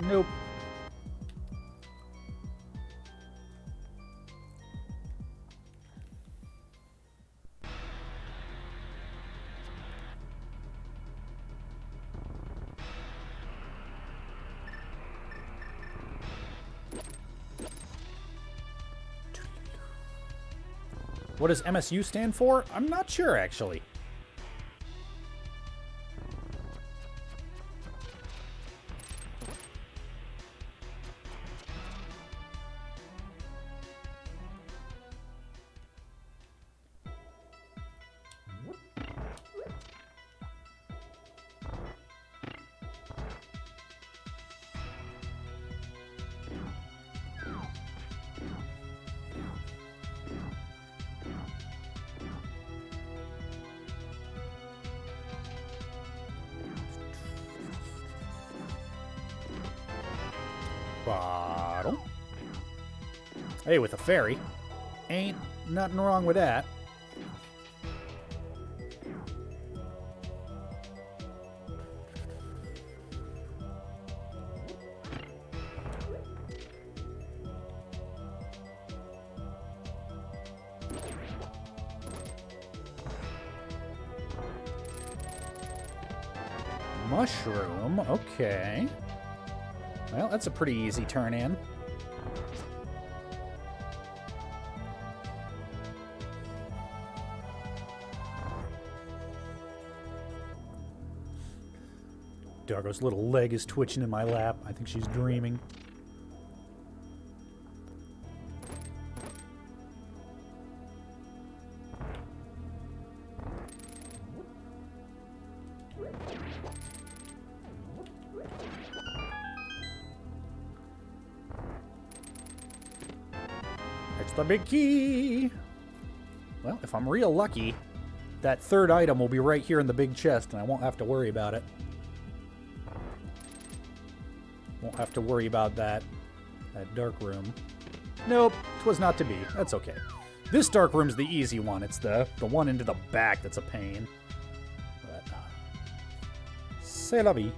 Nope. What does MSU stand for? I'm not sure, actually. Bottle. Hey, with a fairy. Ain't nothing wrong with that. Mushroom, okay. Well, that's a pretty easy turn in. Dargo's little leg is twitching in my lap. I think she's dreaming. It's the big key. Well, if I'm real lucky, that third item will be right here in the big chest, and I won't have to worry about it. Won't have to worry about that dark room. Nope, 'twas not to be. That's okay. This dark room's the easy one. It's the one into the back that's a pain. But c'est la vie.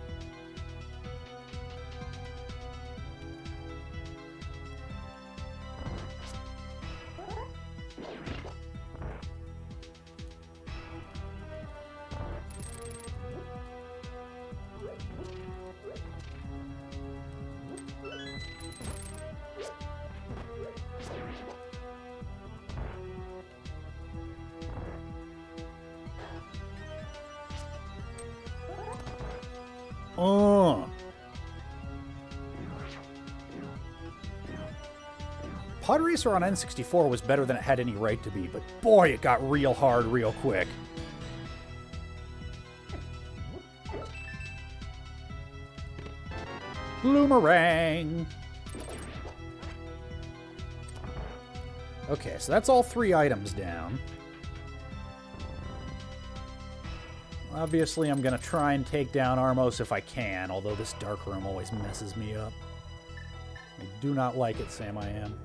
Pod Racer on N64 was better than it had any right to be, but boy, it got real hard real quick. Bloomerang! Okay, so that's all 3 items down. Obviously, I'm going to try and take down Armos if I can, although this dark room always messes me up. I do not like it, Sam I am.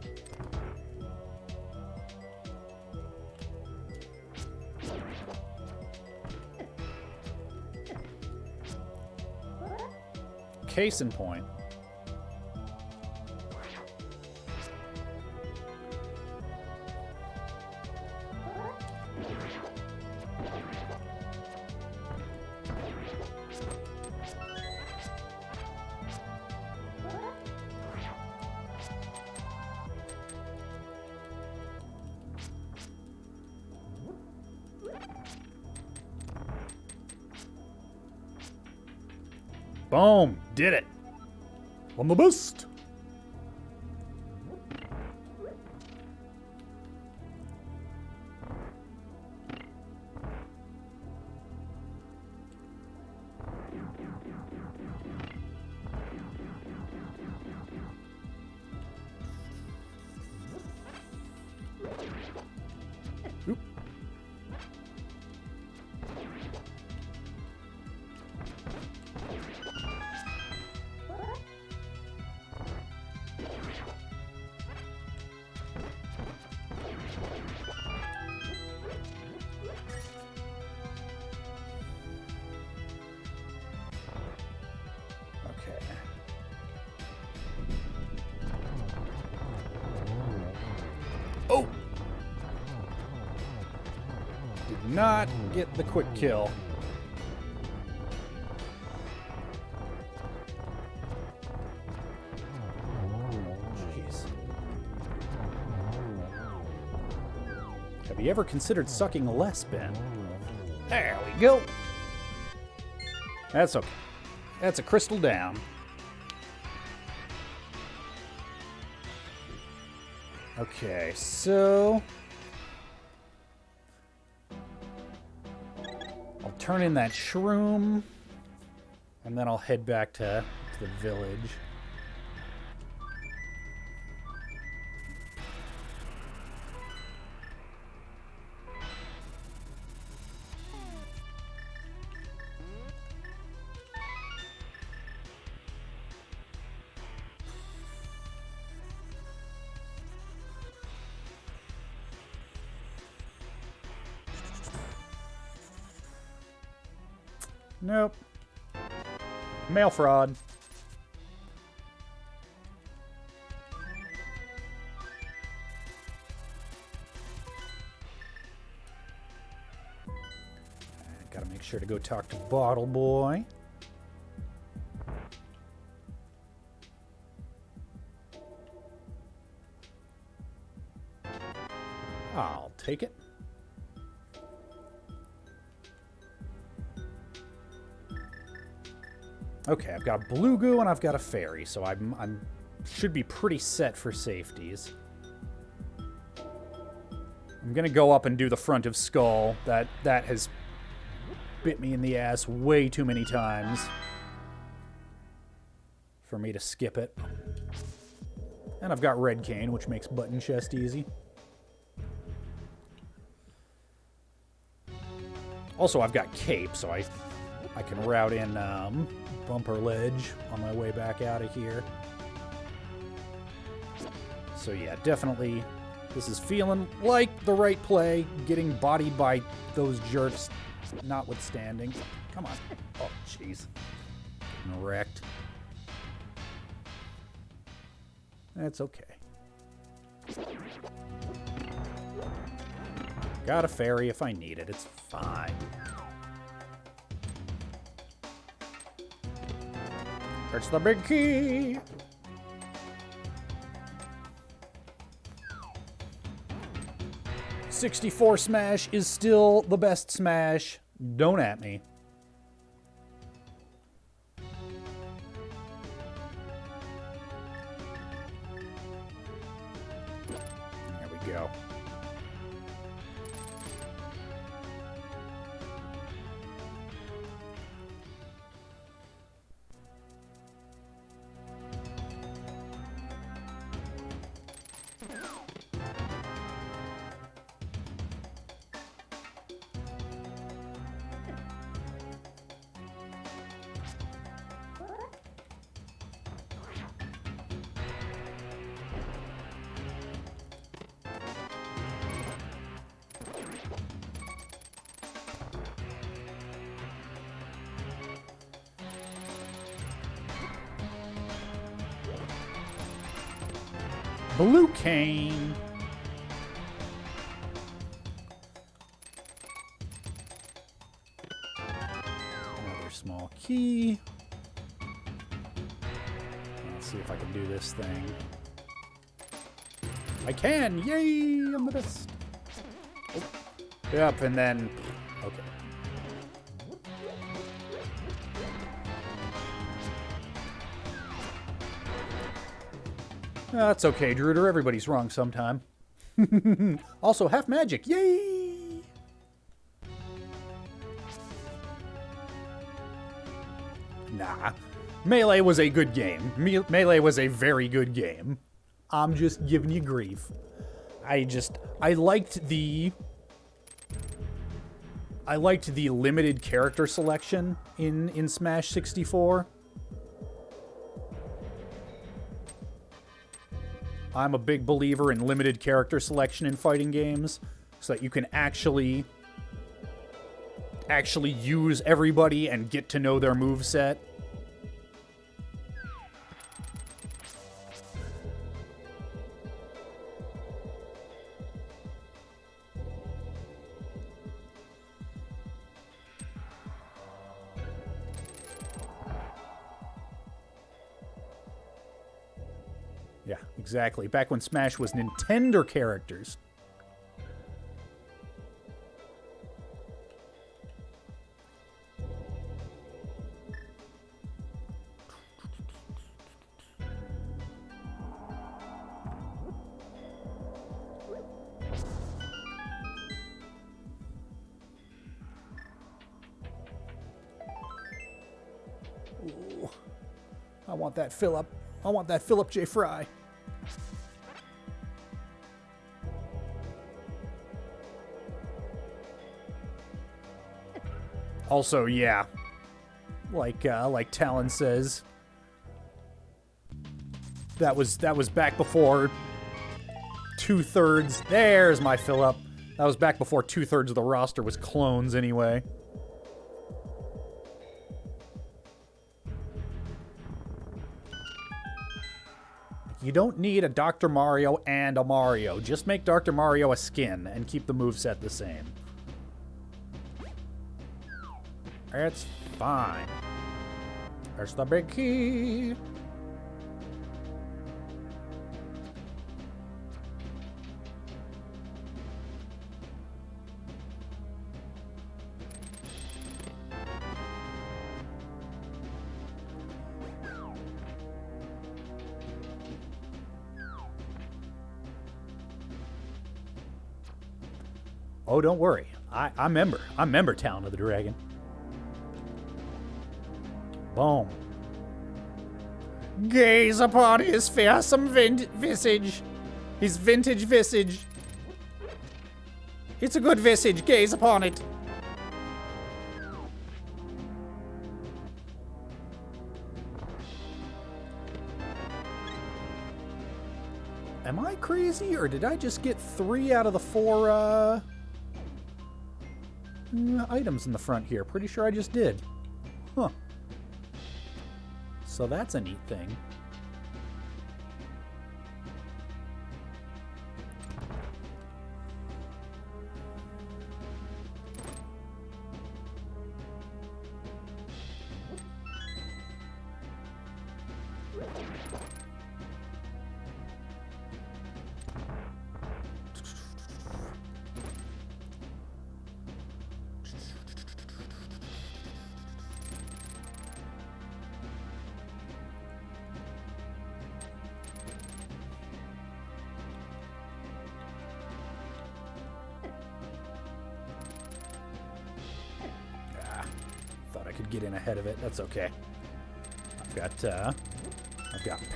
Case in point. Boom! Did it! On the best! Oop. Oh! Did not get the quick kill. Jeez. Have you ever considered sucking less, Ben? There we go. That's okay. That's a crystal down. Okay, so... I'll turn in that shroom, and then I'll head back to the village. Nope. Mail fraud. Gotta make sure to go talk to Bottle Boy. I'll take it. Okay, I've got blue goo and I've got a fairy, so I'm should be pretty set for safeties. I'm gonna go up and do the front of Skull. That has bit me in the ass way too many times for me to skip it. And I've got Red Cane, which makes button chest easy. Also, I've got Cape, so I can route in Bumper Ledge on my way back out of here. So yeah, definitely this is feeling like the right play. Getting bodied by those jerks notwithstanding. Come on. Oh, jeez. Getting wrecked. That's okay. Got a fairy if I need it. It's fine. It's the big key. '64 Smash is still the best Smash. Don't at me. There we go. Blue cane. Another small key. Let's see if I can do this thing. I can! Yay! I'm the best. Oh. Yep, and then... Okay. That's okay, Druider. Everybody's wrong sometime. Also, half magic. Yay! Nah. Melee was a good game. Melee was a very good game. I'm just giving you grief. I liked the limited character selection in Smash 64. I'm a big believer in limited character selection in fighting games so that you can actually use everybody and get to know their moveset. Yeah, exactly. Back when Smash was Nintendo characters. Ooh, I want that Philip. I want that Philip J. Fry. Also, yeah, like Talon says, that was back before 2/3. There's my Philip. That was back before 2/3 of the roster was clones, anyway. You don't need a Dr. Mario and a Mario. Just make Dr. Mario a skin and keep the moveset the same. It's fine. There's the big key. Oh, don't worry. I'm member Talon of the Dragon. Boom. Gaze upon his fearsome visage. His vintage visage. It's a good visage. Gaze upon it. Am I crazy, or did I just get 3 out of the 4 items in the front here? Pretty sure I just did. Huh. So that's a neat thing. Get in ahead of it. That's okay. I've got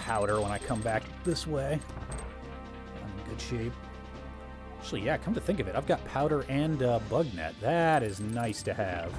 powder when I come back this way. I'm in good shape. Actually, yeah, come to think of it, I've got powder and bug net. That is nice to have.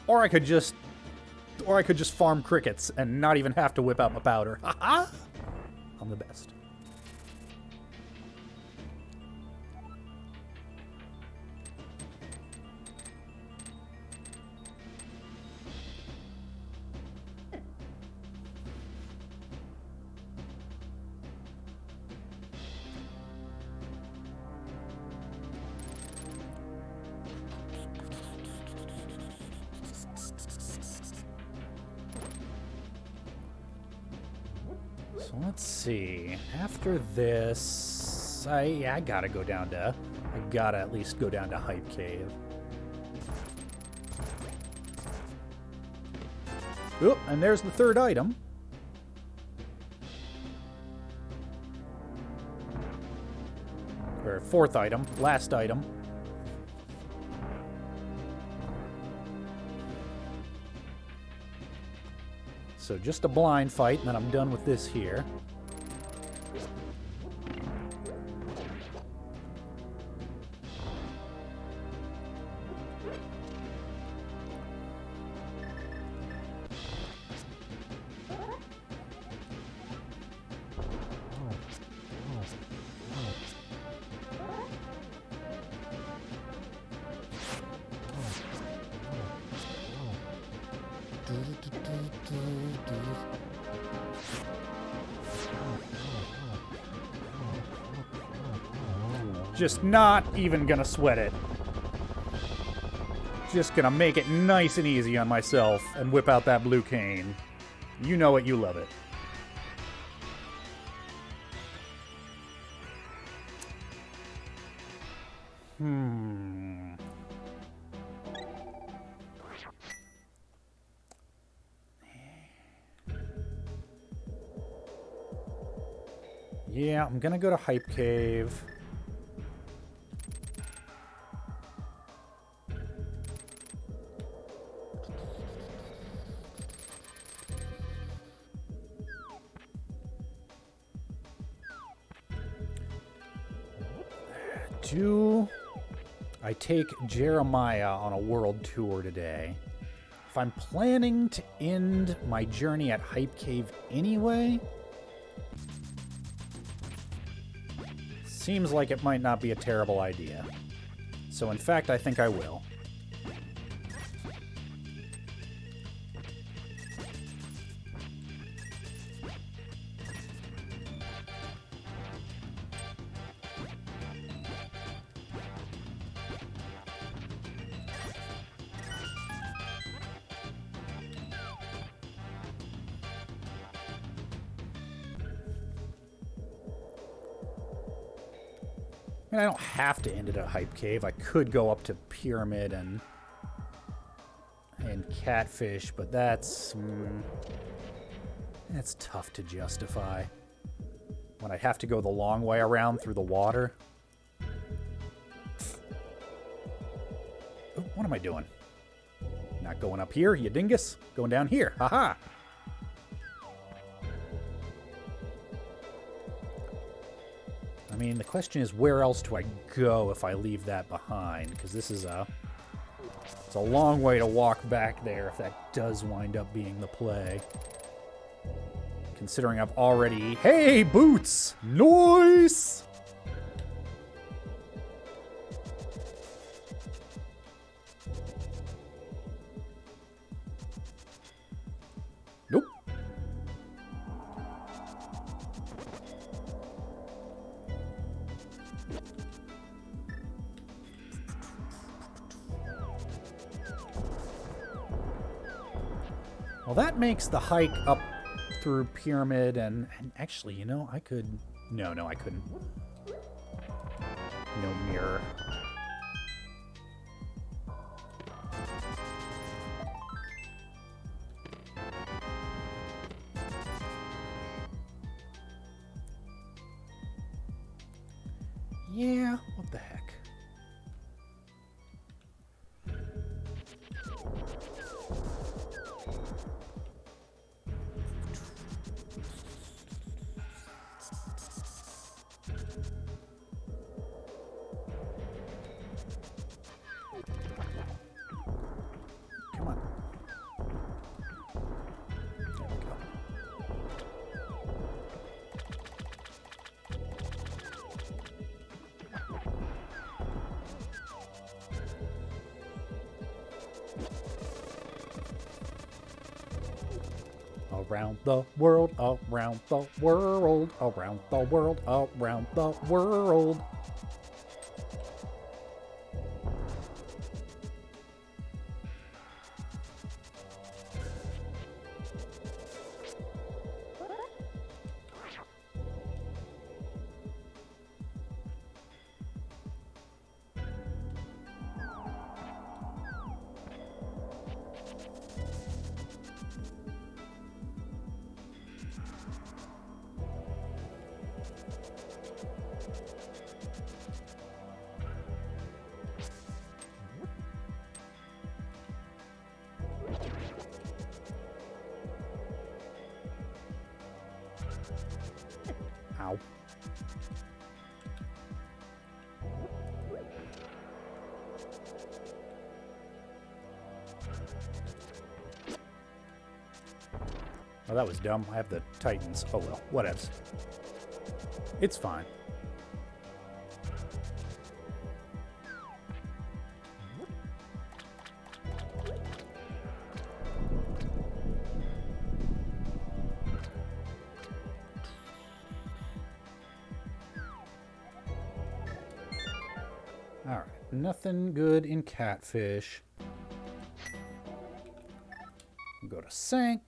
Or I could just farm crickets and not even have to whip out my powder. Haha! I'm the best. So let's see. After this, I gotta go down to... I gotta at least go down to Hype Cave. Oh, and there's the 3rd item. Or 4th item. Last item. So just a blind fight, and then I'm done with this here. Just not even gonna sweat it. Just gonna make it nice and easy on myself and whip out that blue cane. You know it, you love it. Yeah, I'm gonna go to Hype Cave. Do I take Jeremiah on a world tour today? If I'm planning to end my journey at Hype Cave anyway, seems like it might not be a terrible idea. So in fact, I think I will. I mean, I don't have to end it at Hype Cave. I could go up to Pyramid and Catfish, but that's tough to justify. When I'd have to go the long way around through the water. Oh, what am I doing? Not going up here, you dingus. Going down here. Haha. I mean, the question is, where else do I go if I leave that behind? Because this is it's a long way to walk back there if that does wind up being the play. Considering I've already... Hey, boots! Nice! Nope. Well, that makes the hike up through Pyramid and actually, you know, I could... No, I couldn't. No mirror. Yeah, what the heck. Come on. There we go. Around the world, around the world, around the world, around the world. Ow. Oh, that was dumb. I have the Titans. Oh well, whatevs. It's fine. Alright, nothing good in Catfish. Go to Sink.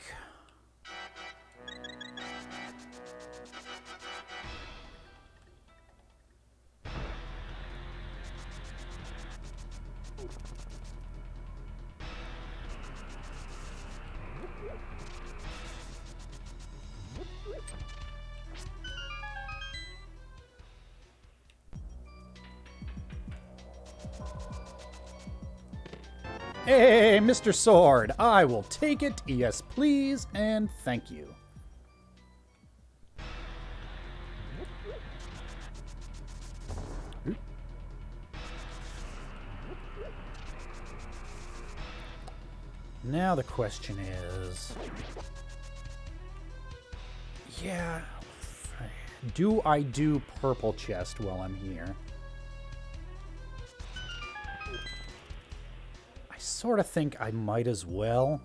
Hey, Mr. Sword, I will take it, yes please, and thank you. Now the question is... Yeah... Do I do purple chest while I'm here? I sort of think I might as well.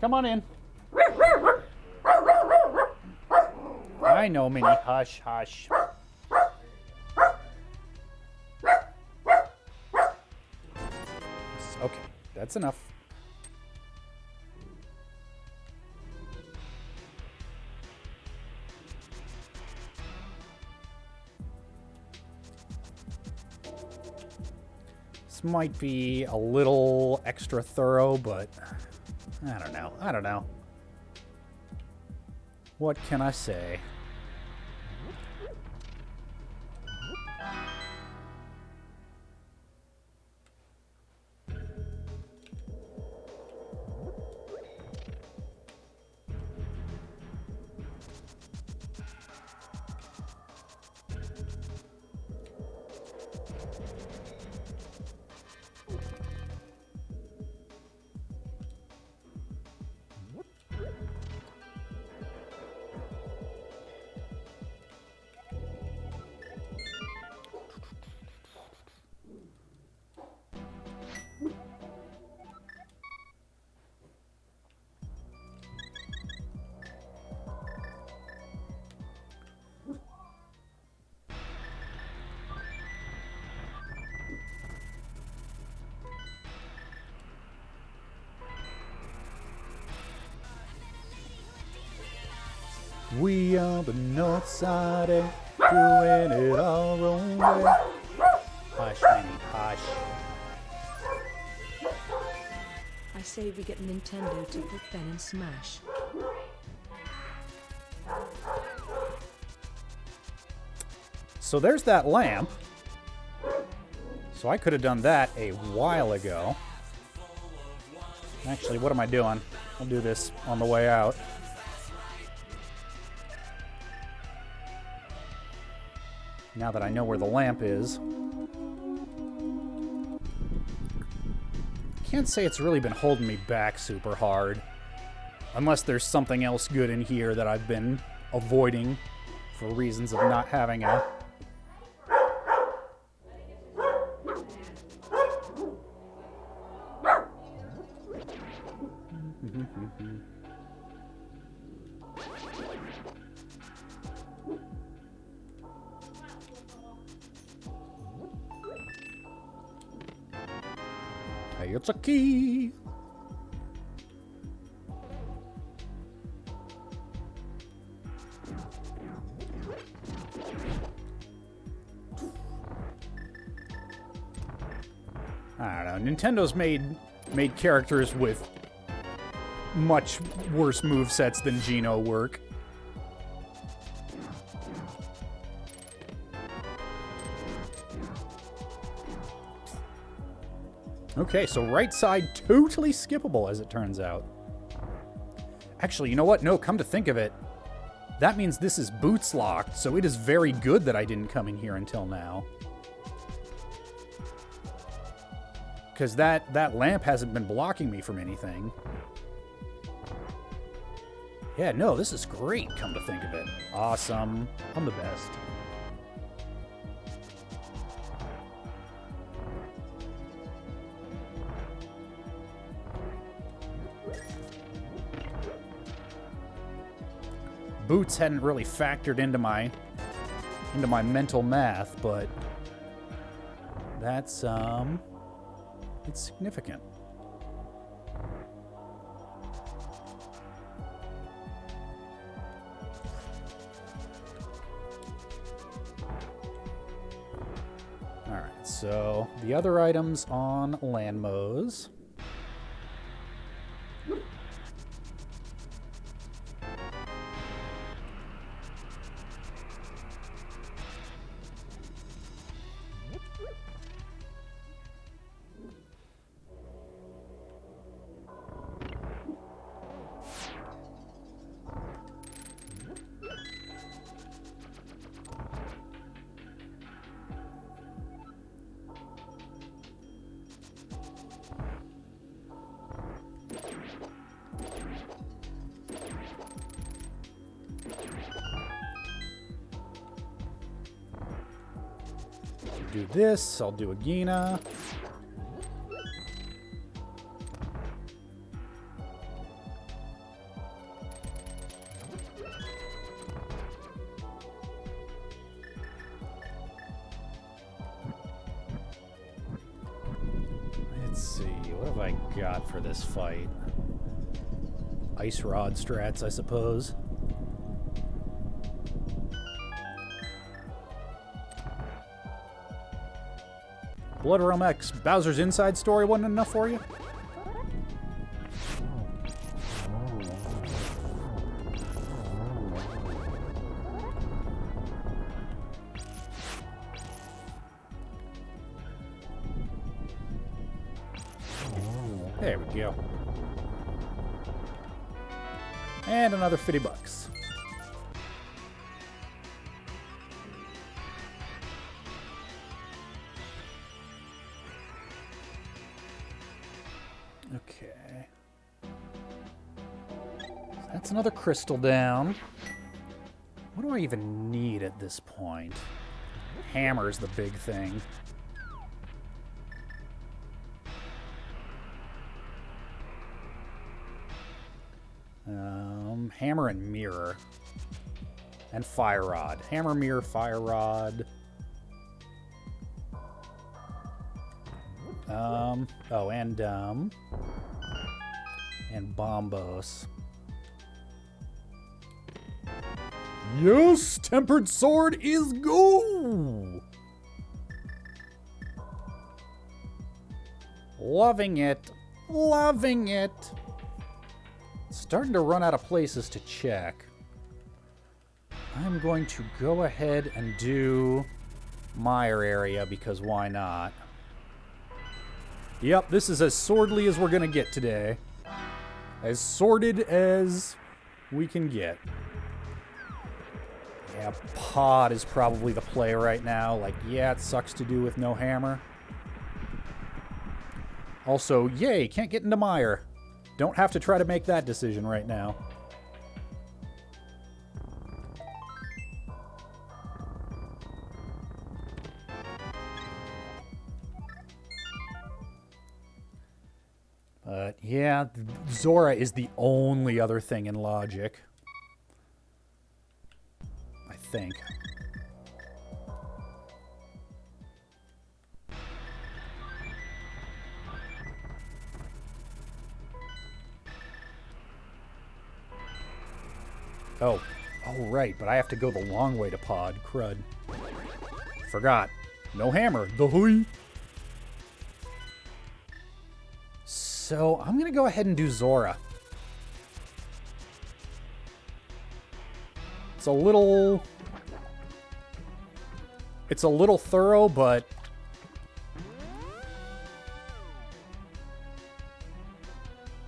Come on in. I know, Minnie. Hush, hush. Okay, that's enough. This might be a little extra thorough, but... I don't know. I don't know. What can I say? We on the north side, doing it our own way. Hush, Minnie, hush. I say we get Nintendo to put Ben in Smash. So there's that lamp. So I could have done that a while ago. Actually, what am I doing? I'll do this on the way out. Now that I know where the lamp is. Can't say it's really been holding me back super hard. Unless there's something else good in here that I've been avoiding for reasons of not having a... Hey, it's a key. I don't know. Nintendo's made characters with much worse movesets than Geno work. Okay, so right side totally skippable, as it turns out. Actually, you know what? No, come to think of it, that means this is boots locked, so it is very good that I didn't come in here until now. Because that lamp hasn't been blocking me from anything. Yeah, no, this is great, come to think of it. Awesome. I'm the best. Boots hadn't really factored into my mental math, but that's it's significant. so the other items on Landmos. Do this, I'll do a Gina. Let's see, what have I got for this fight? Ice Rod strats, I suppose. Blood Realm X, Bowser's Inside Story wasn't enough for you? There we go. And another $50. Okay. That's another crystal down. What do I even need at this point? Hammer's the big thing. Hammer and mirror. And fire rod. Hammer, mirror, fire rod. And Bombos. Yes, Tempered Sword is go! Loving it. Loving it. Starting to run out of places to check. I'm going to go ahead and do Mire area because why not? Yep, this is as swordly as we're going to get today. As sorted as we can get. Yeah, Pod is probably the play right now. Like, yeah, it sucks to do with no hammer. Also, yay, can't get into Mire. Don't have to try to make that decision right now. But yeah, Zora is the only other thing in logic. I think. Oh, right, but I have to go the long way to Pod. Crud. Forgot. No hammer. The hui. So, I'm going to go ahead and do Zora. It's a little thorough, but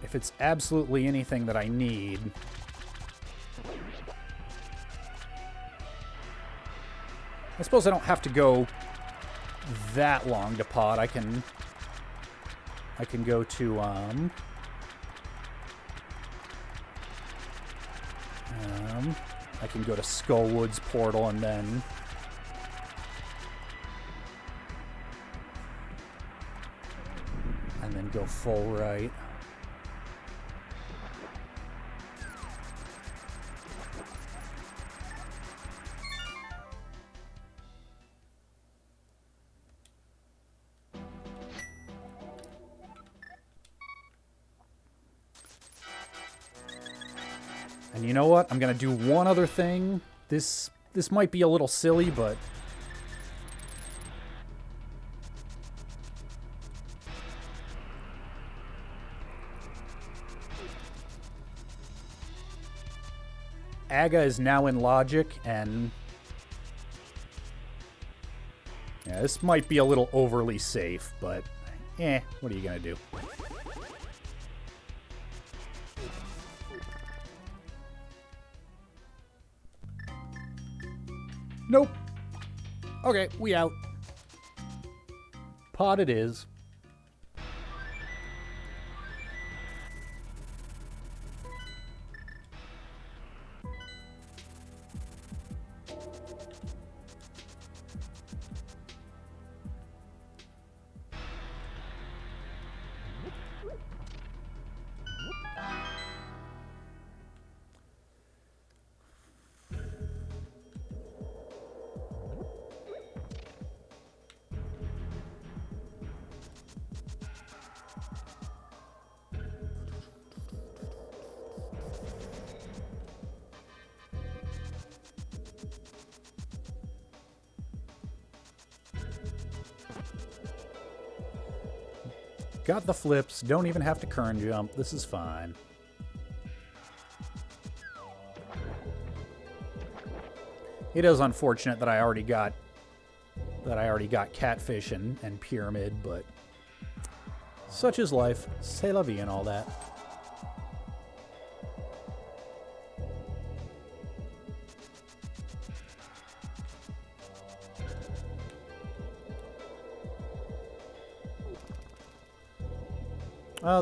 if it's absolutely anything that I need, I suppose I don't have to go that long to Pod. I can go to I can go to Skullwood's portal and then go full right. And you know what? I'm gonna do one other thing. This might be a little silly, but Aga is now in logic, and yeah, this might be a little overly safe, but what are you gonna do? Nope. Okay, we out. Pod it is. Got the flips, don't even have to kern jump. This is fine. It is unfortunate that I already got catfish and pyramid, but such is life. C'est la vie and all that.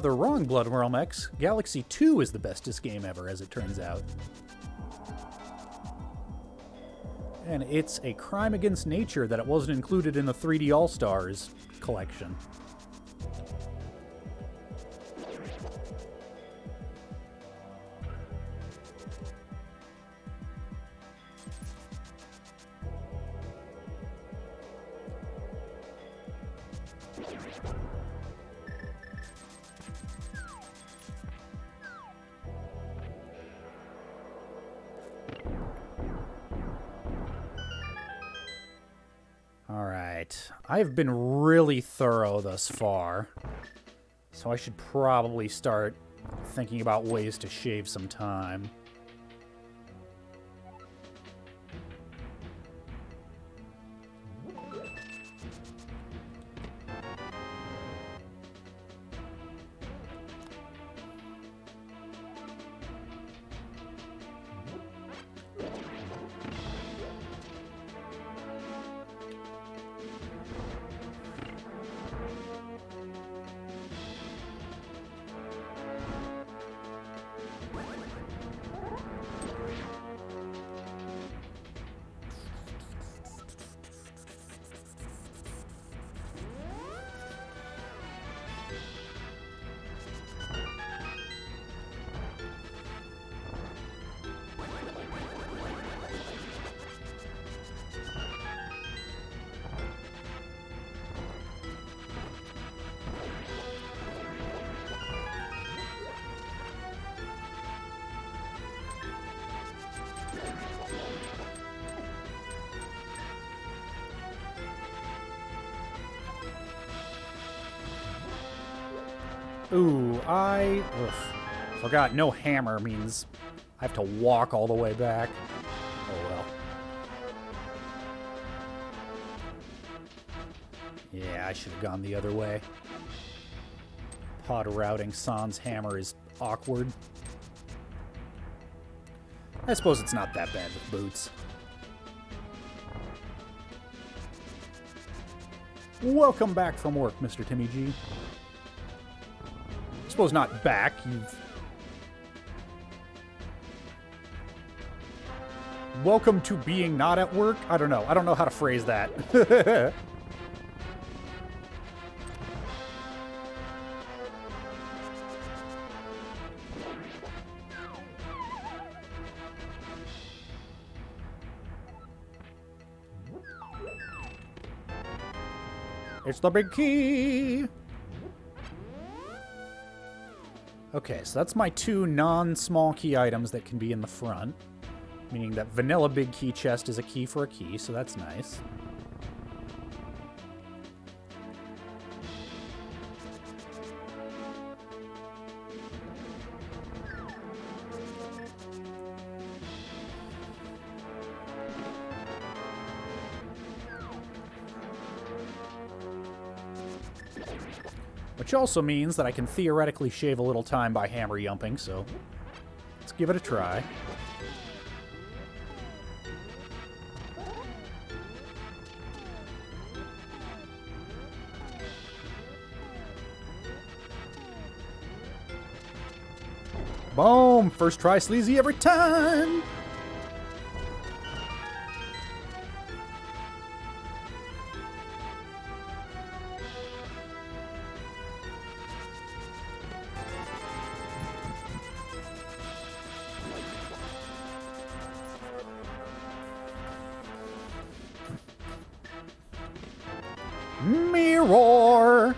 The wrong Blood Realm X. Galaxy 2 is the bestest game ever, as it turns out. And it's a crime against nature that it wasn't included in the 3D All-Stars collection. Alright, I've been really thorough thus far, so I should probably start thinking about ways to shave some time. Ooh, I forgot no hammer means I have to walk all the way back. Oh well. Yeah, I should have gone the other way. Pod routing Sans hammer is awkward. I suppose it's not that bad with boots. Welcome back from work, Mr. Timmy G. I suppose not back, you've... Welcome to being not at work? I don't know. I don't know how to phrase that. It's the big key! Okay, so that's my two non-small key items that can be in the front. Meaning that vanilla big key chest is a key for a key, so that's nice. Which also means that I can theoretically shave a little time by hammer yumping, so let's give it a try. Boom! First try sleazy every time! Mirror!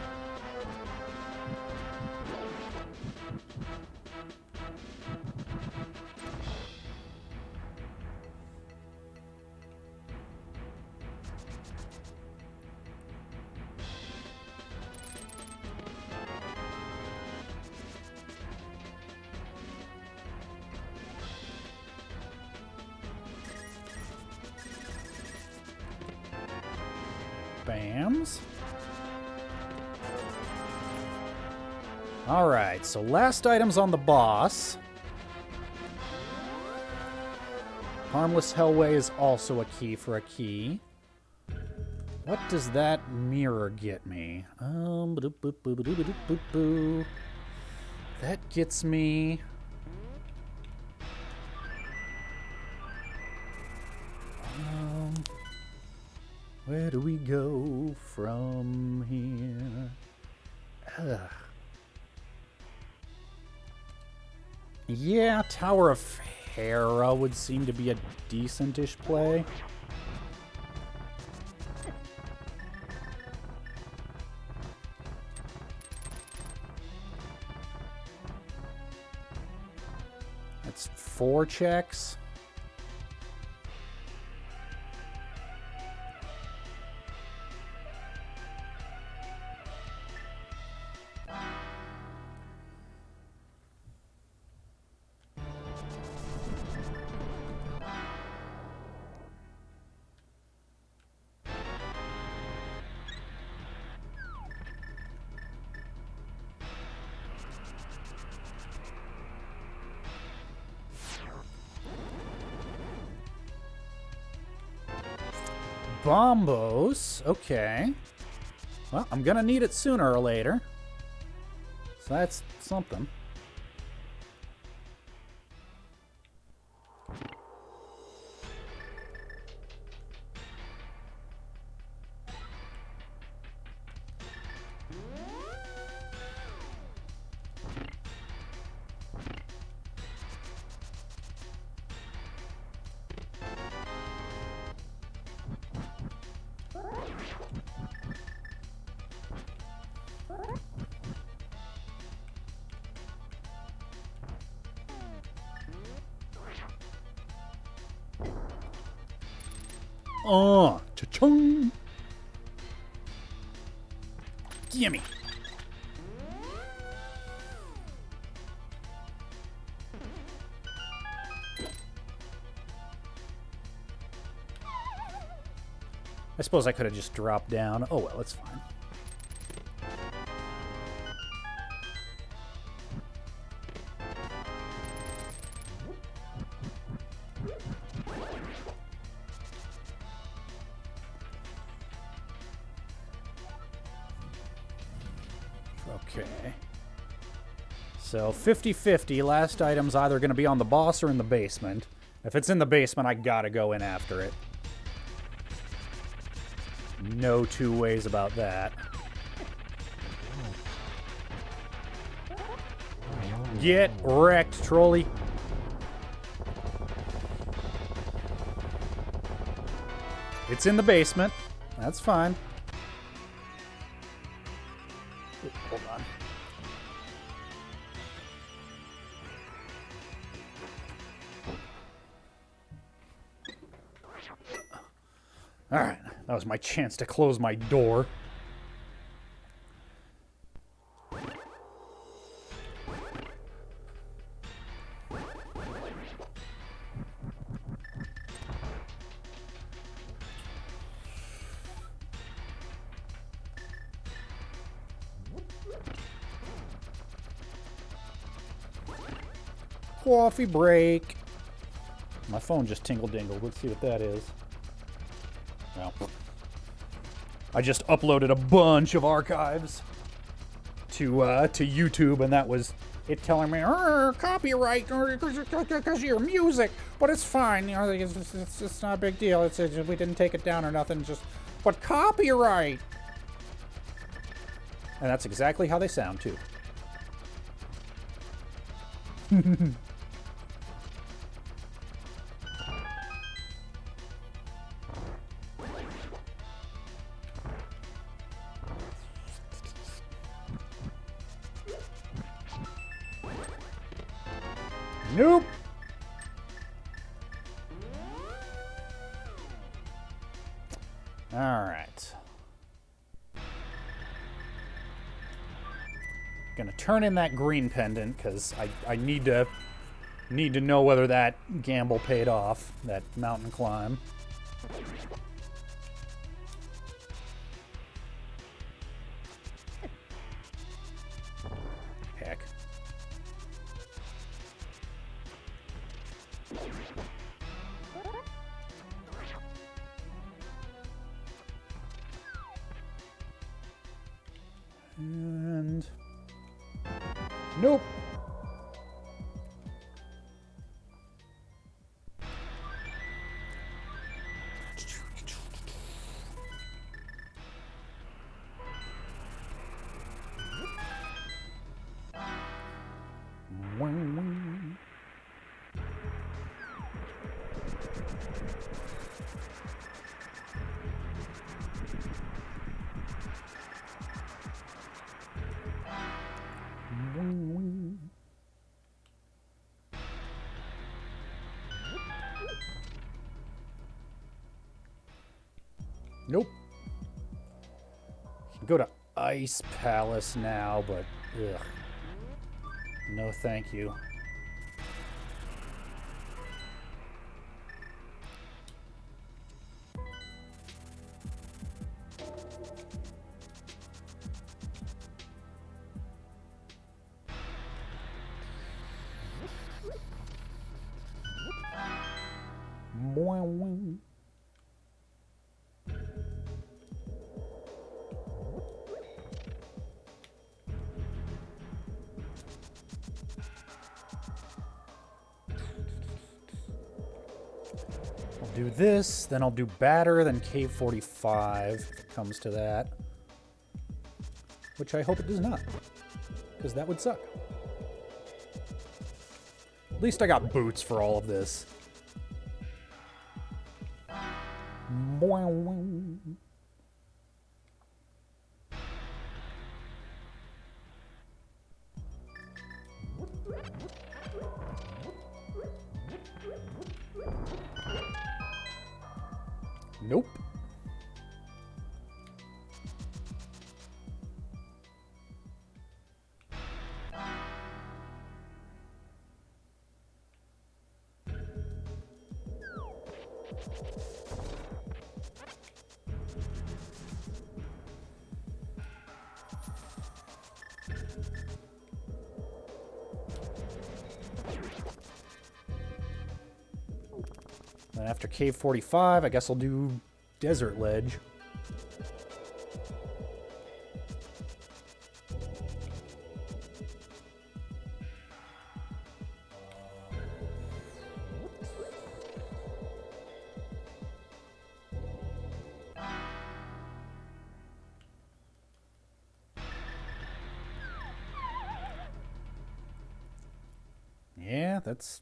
Bams. Alright, so last items on the boss. Harmless Hellway is also a key for a key. What does that mirror get me? That gets me... where do we go from here? Ugh. Yeah, Tower of Hera would seem to be a decent-ish play. That's 4 checks. Bombos. Okay. Well, I'm gonna need it sooner or later. So that's something. Oh, cha-chung! Gimme! I suppose I could have just dropped down. Oh well, it's fine. Okay. So 50-50, last item's either going to be on the boss or in the basement. If it's in the basement, I gotta go in after it. No two ways about that. Get wrecked, trolley. It's in the basement. That's fine. Ooh, hold on. All right, that was my chance to close my door. Coffee break. My phone just tingle-dingled. Let's see what that is. No. I just uploaded a bunch of archives to YouTube, and that was it telling me, copyright, because of your music. But it's fine. You know, it's not a big deal. It's we didn't take it down or nothing. But copyright. And that's exactly how they sound, too. Nope. All right. Gonna turn in that green pendant because I need to know whether that gamble paid off, that mountain climb. Heck. And nope. Nope. Can go to Ice Palace now, but ugh. No thank you. I'll do this, then I'll do Batter, then Cave 45, if it comes to that. Which I hope it does not, because that would suck. At least I got boots for all of this. Nope. Then after Cave 45, I guess I'll do Desert Ledge. Yeah, that's...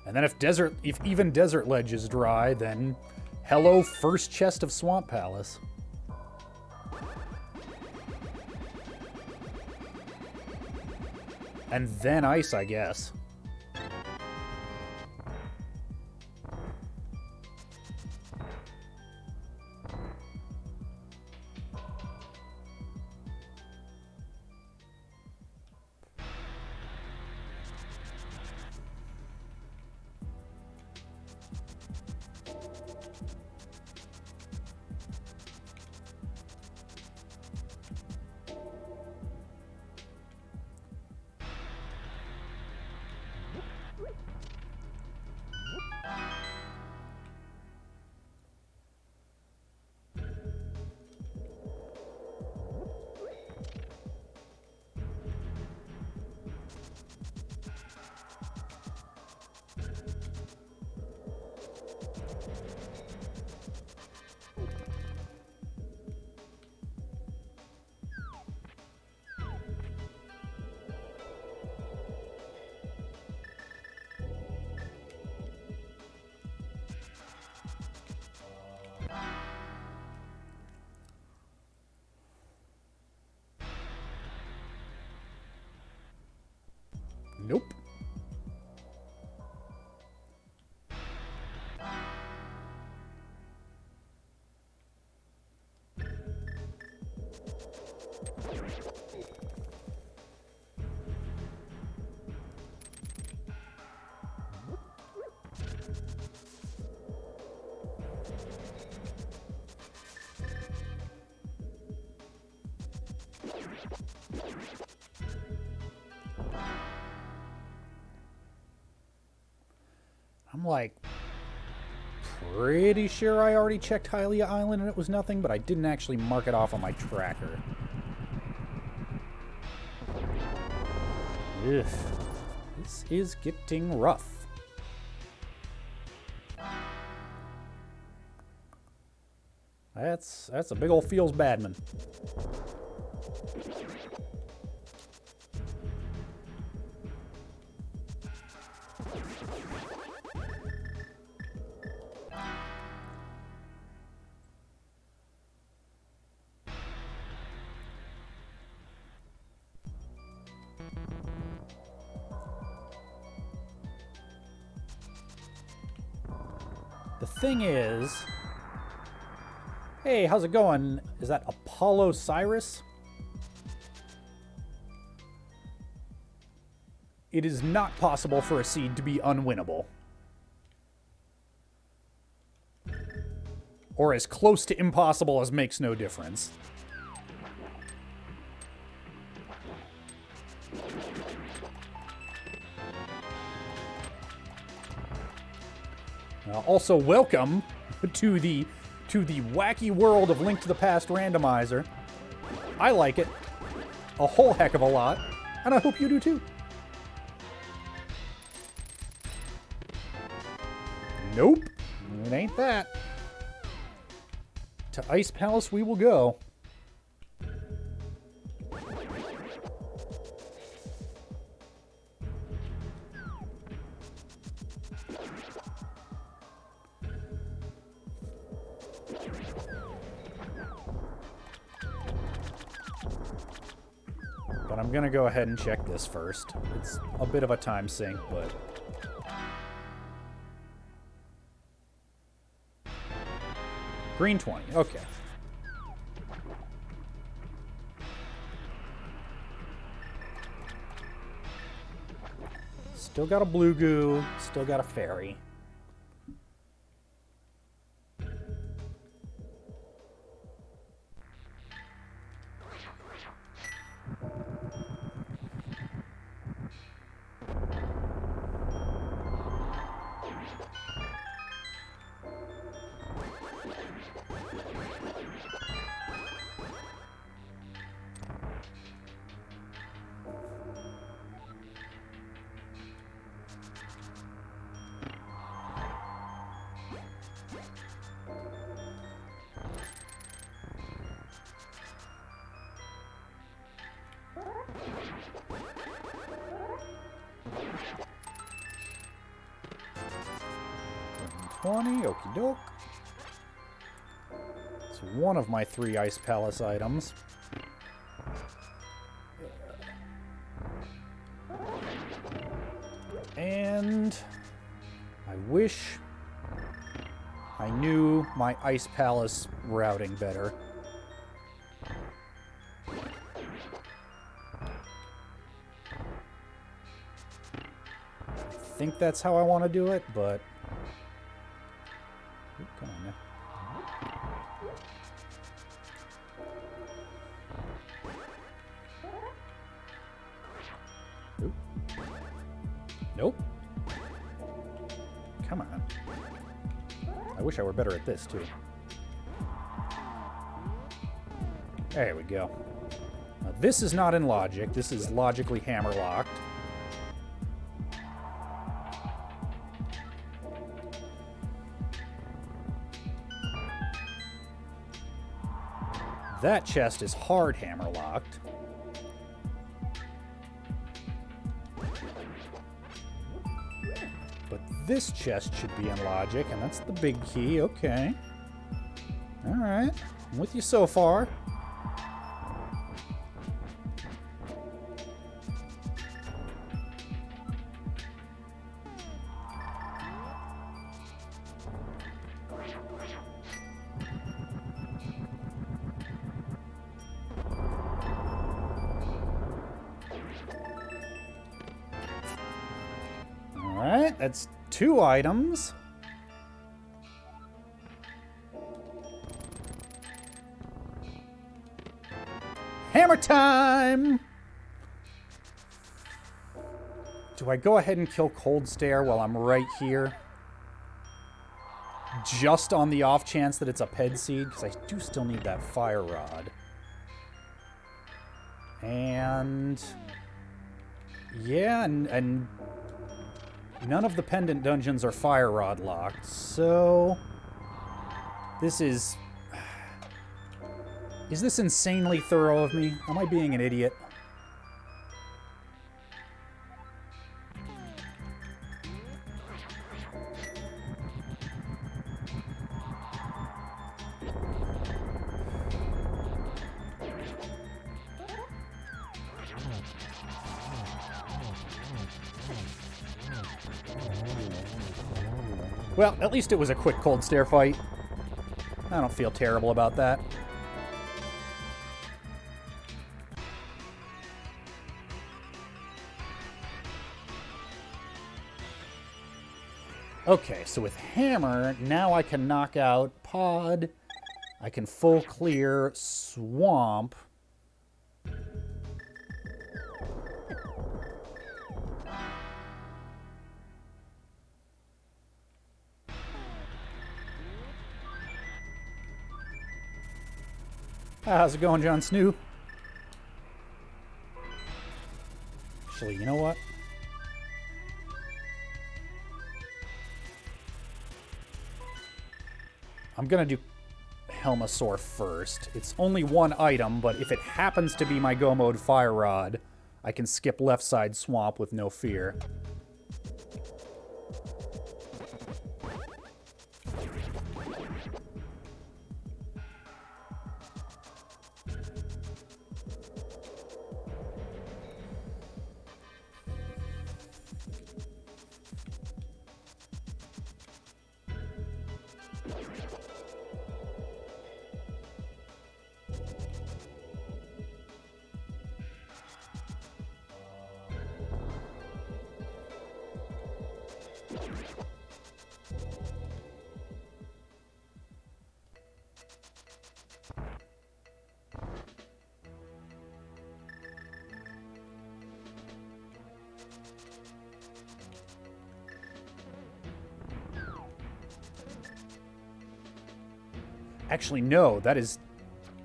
And then if even Desert Ledge is dry, then hello, first chest of Swamp Palace. And then ice, I guess. Nope. I'm like pretty sure I already checked Hylia Island and it was nothing, but I didn't actually mark it off on my tracker. Ugh. This is getting rough. That's a big old feels badman. The thing is... Hey, how's it going? Is that Apollo Cyrus? It is not possible for a seed to be unwinnable. Or as close to impossible as makes no difference. Also, welcome to the wacky world of Link to the Past randomizer. I like it a whole heck of a lot, and I hope you do too. Nope, it ain't that. To Ice Palace we will go. But I'm gonna go ahead and check this first. It's a bit of a time sink, but... Green 20, okay. Still got a blue goo, still got a fairy. Okie doke. It's one of my 3 Ice Palace items. And I wish I knew my Ice Palace routing better. I think that's how I want to do it, but... Come on now. Oop. Nope. Come on. I wish I were better at this, too. There we go. Now, this is not in logic. This is logically hammerlocked. That chest is hard hammerlocked. But this chest should be in logic, and that's the big key. Okay. Alright. I'm with you so far. That's 2 items. Hammer time! Do I go ahead and kill Cold Stare while I'm right here? Just on the off chance that it's a Ped Seed, because I do still need that Fire Rod. And... yeah, and none of the pendant dungeons are Fire Rod locked, so... this is... is this insanely thorough of me? Am I being an idiot? Well, at least it was a quick Cold Stare fight. I don't feel terrible about that. Okay, so with Hammer, now I can knock out Pod. I can full clear Swamp. How's it going, Jon Snoo? Actually, you know what? I'm gonna do Helmasaur first. It's only 1 item, but if it happens to be my Go Mode Fire Rod, I can skip left side Swamp with no fear. Actually, no, that is...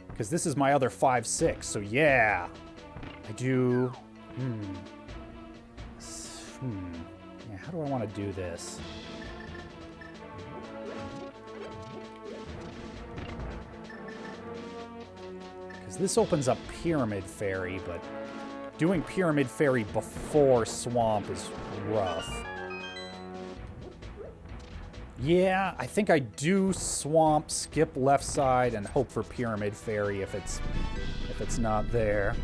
because this is my other 5/6, so yeah. I do... Yeah, how do I want to do this? Because this opens up Pyramid Fairy, but doing Pyramid Fairy before Swamp is rough. Yeah, I think I do Swamp, skip left side, and hope for Pyramid Fairy if it's not there.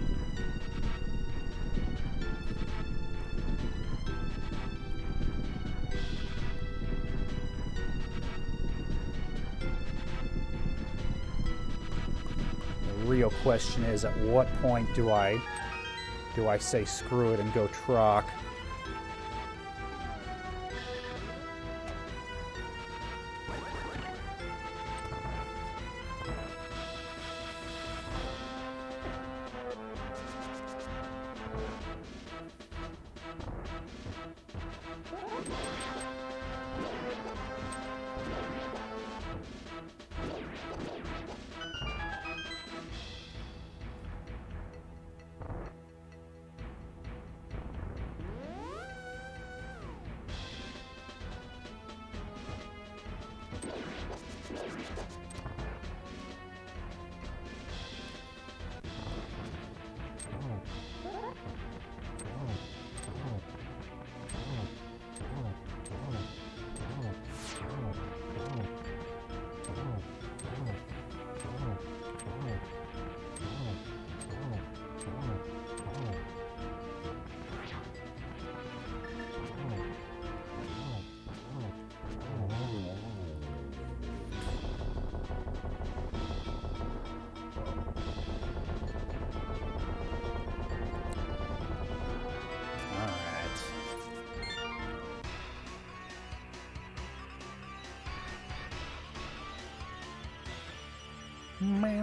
The real question is, at what point do I say screw it and go Troc? Man.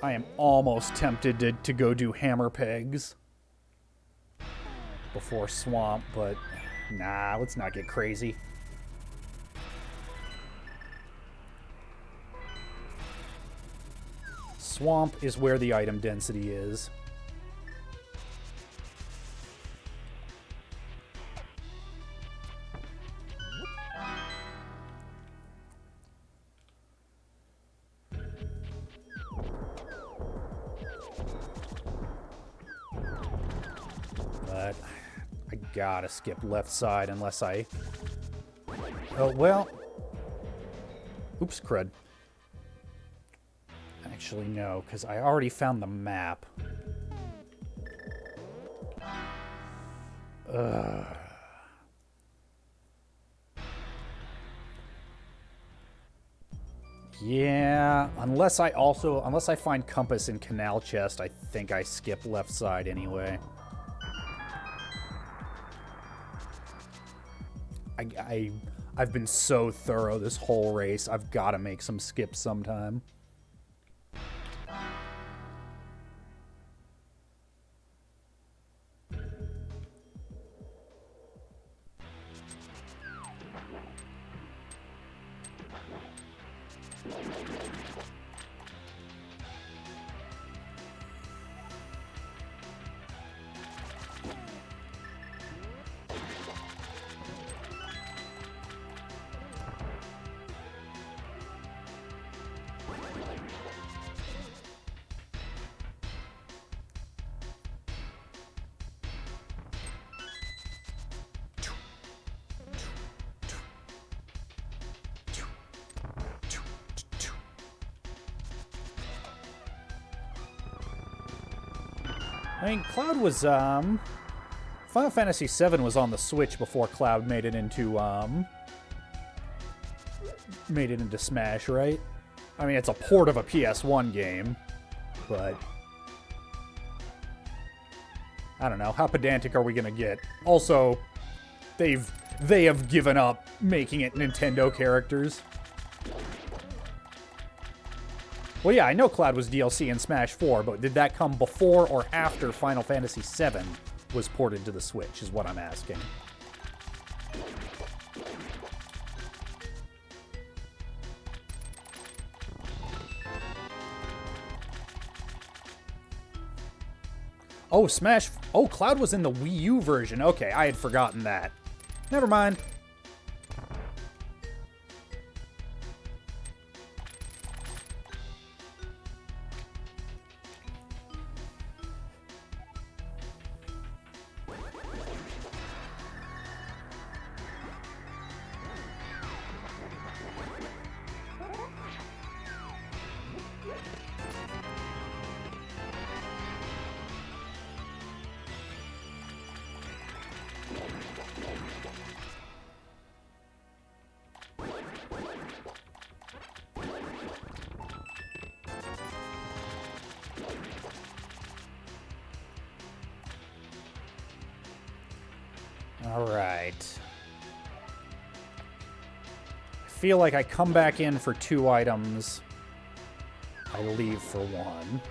I am almost tempted to go do hammer pegs before swamp, but nah, let's not get crazy. Swamp is where the item density is. But I gotta skip left side unless I... Oh, well... Oops, crud. Actually, no, because I already found the map. Yeah, unless I find compass in canal chest, I think I skip left side anyway. I've been so thorough this whole race. I've got to make some skips sometime. I mean, Cloud was, Final Fantasy VII was on the Switch before Cloud made it into Smash, right? I mean, it's a port of a PS1 game, but... I don't know, how pedantic are we gonna get? Also, they have given up making it Nintendo characters. Well, yeah, I know Cloud was DLC in Smash 4, but did that come before or after Final Fantasy VII was ported to the Switch, is what I'm asking. Oh, Smash... Oh, Cloud was in the Wii U version. Okay, I had forgotten that. Never mind. Alright. I feel like I come back in for 2 items. I leave for 1.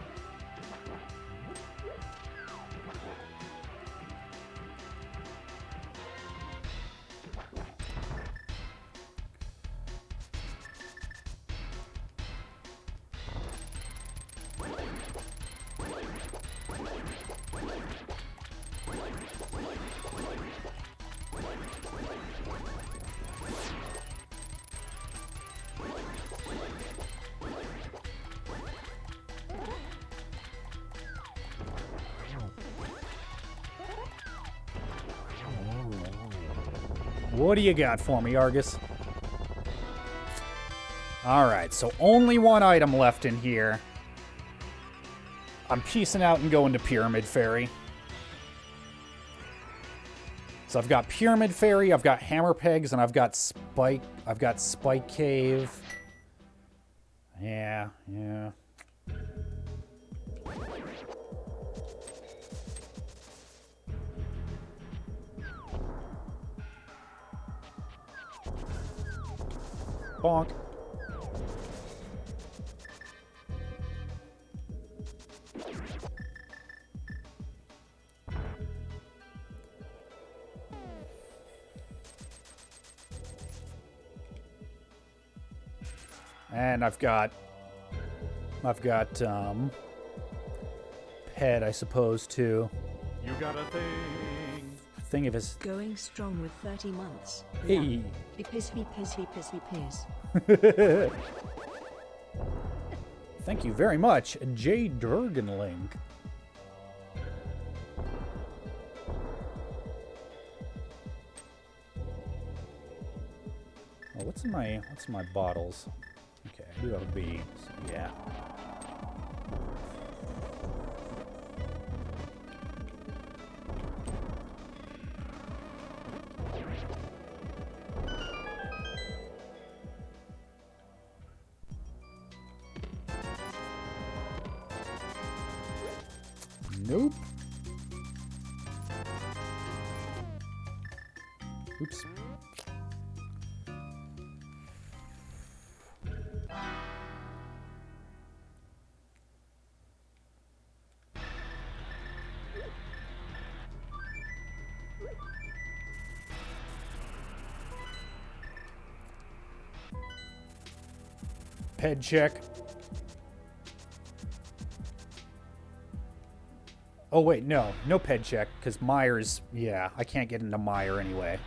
What do you got for me, Argus? Alright, so only 1 item left in here. I'm piecing out and going to Pyramid Fairy. So I've got Pyramid Fairy, I've got Hammer Pegs, and I've got Spike Cave. Yeah. Bonk. And I've got Ped, I suppose, too. You got a thing. Thing of his. Going strong with 30 months. Hey. Piss. Thank you very much, J. Durganlink. Well, what's in my bottles? Okay, I do have a B. So yeah. Nope. Oops. Ped check. Oh, wait, no ped check, because Myers, yeah, I can't get into Meyer anyway.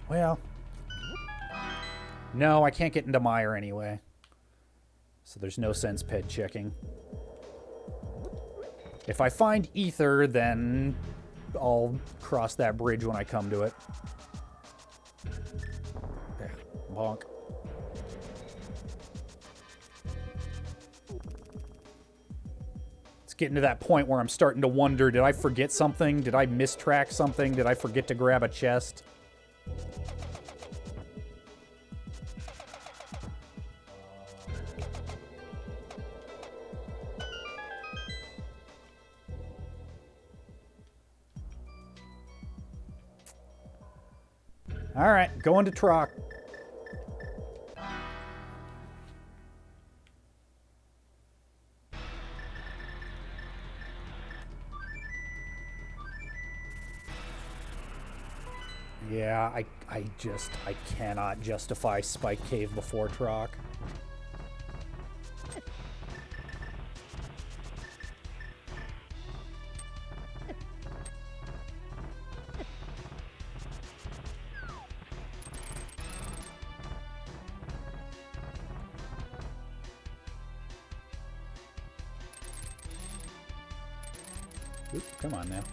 Well, no, I can't get into Meyer anyway. So there's no sense ped checking. If I find Ether, then I'll cross that bridge when I come to it. Bonk. Getting to that point where I'm starting to wonder, did I forget something? Did I mistrack something? Did I forget to grab a chest? All right, going to Troc. Yeah, I cannot justify Spike Cave before Troc. Oop, come on now.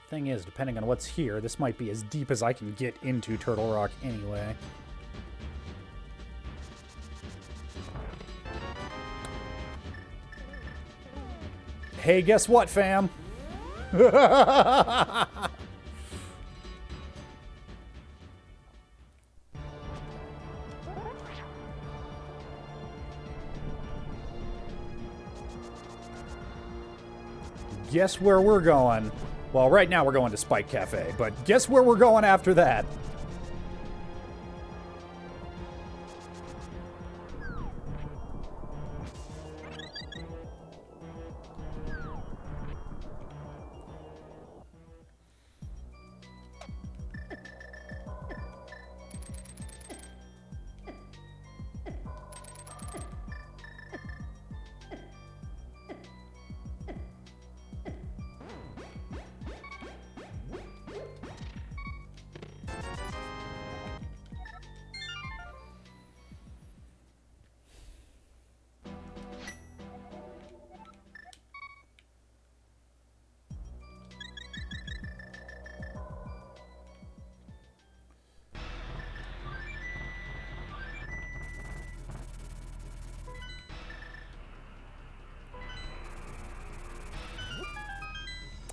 Thing is, depending on what's here, this might be as deep as I can get into Turtle Rock anyway. Hey, guess what, fam? Guess where we're going? Well, right now we're going to Spike Cafe, but guess where we're going after that?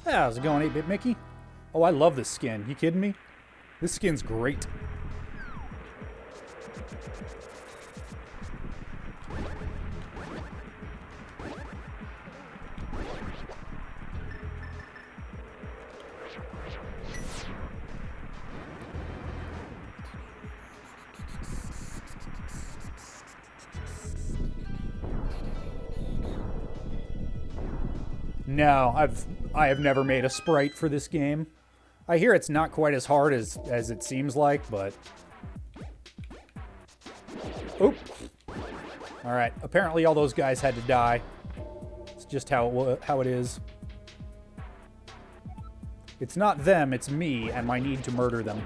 Yeah, how's it going, 8-Bit Mickey? Oh, I love this skin. You kidding me? This skin's great. No, I have never made a sprite for this game. I hear it's not quite as hard as it seems like, but... Oop. Alright, apparently all those guys had to die. It's just how it is. It's not them, it's me and my need to murder them.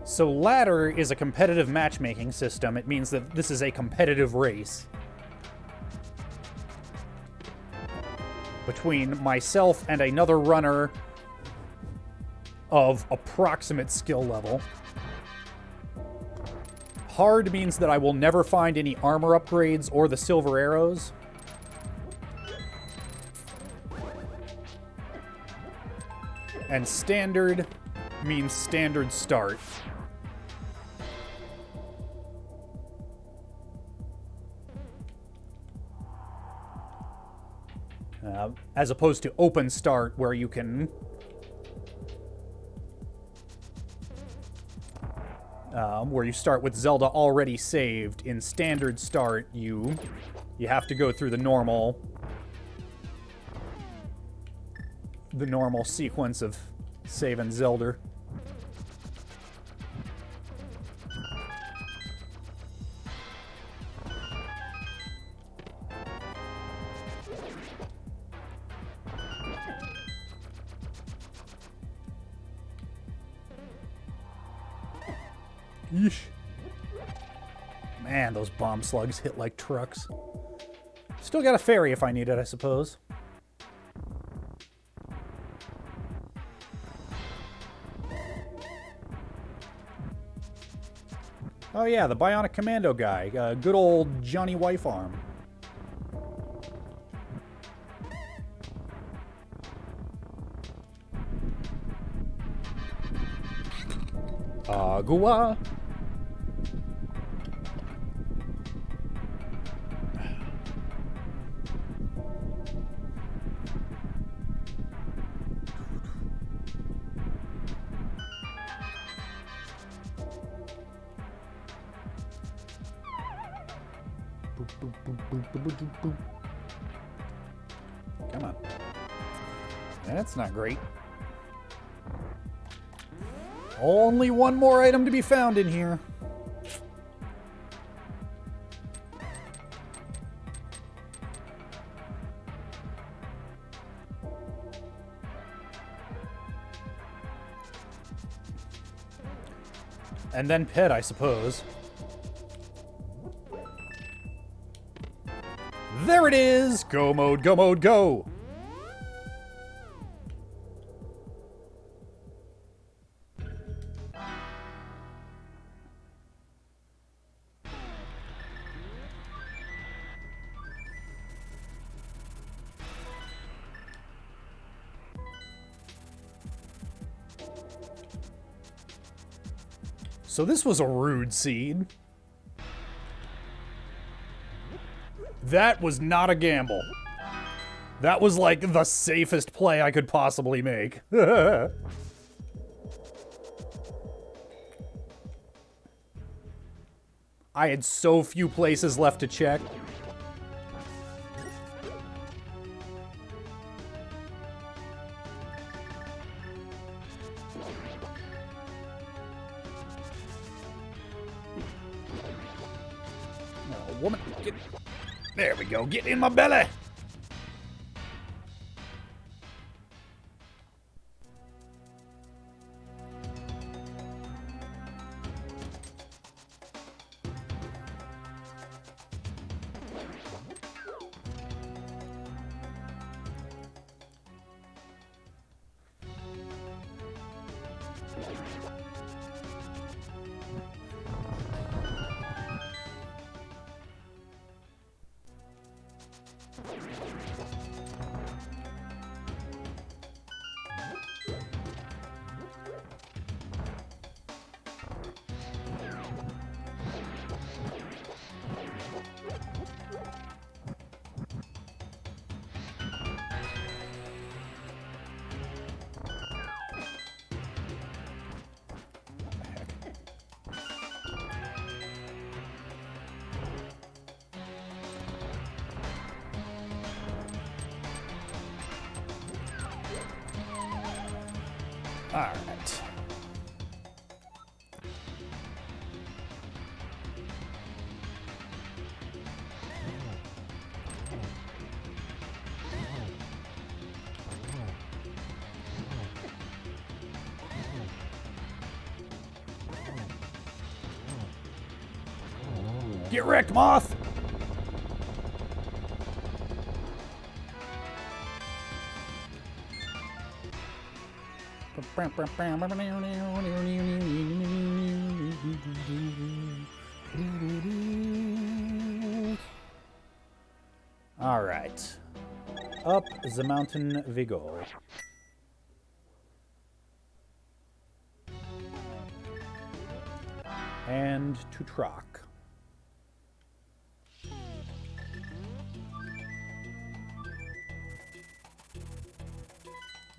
So ladder is a competitive matchmaking system. It means that this is a competitive race between myself and another runner of approximate skill level. Hard means that I will never find any armor upgrades or the silver arrows. And standard means standard start. As opposed to open start, where you can where you start with Zelda already saved. In standard start, you have to go through the normal sequence of saving Zelda. Yeesh. Man, those bomb slugs hit like trucks. Still got a ferry if I need it, I suppose. Oh yeah, the Bionic Commando guy. Good old Johnny Wife Arm. Agua. Come on. That's not great. Only one more item to be found in here. And then pet, I suppose. There it is! Go mode, go mode, go! So this was a rude seed. That was not a gamble. That was like the safest play I could possibly make. I had so few places left to check. Oh, woman, get... There we go, get in my belly! All right. Get wrecked, Moth! All right. Up the mountain we go. And to Trock.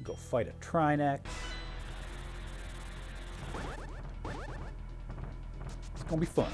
Go fight a Trinex. It's gonna be fun.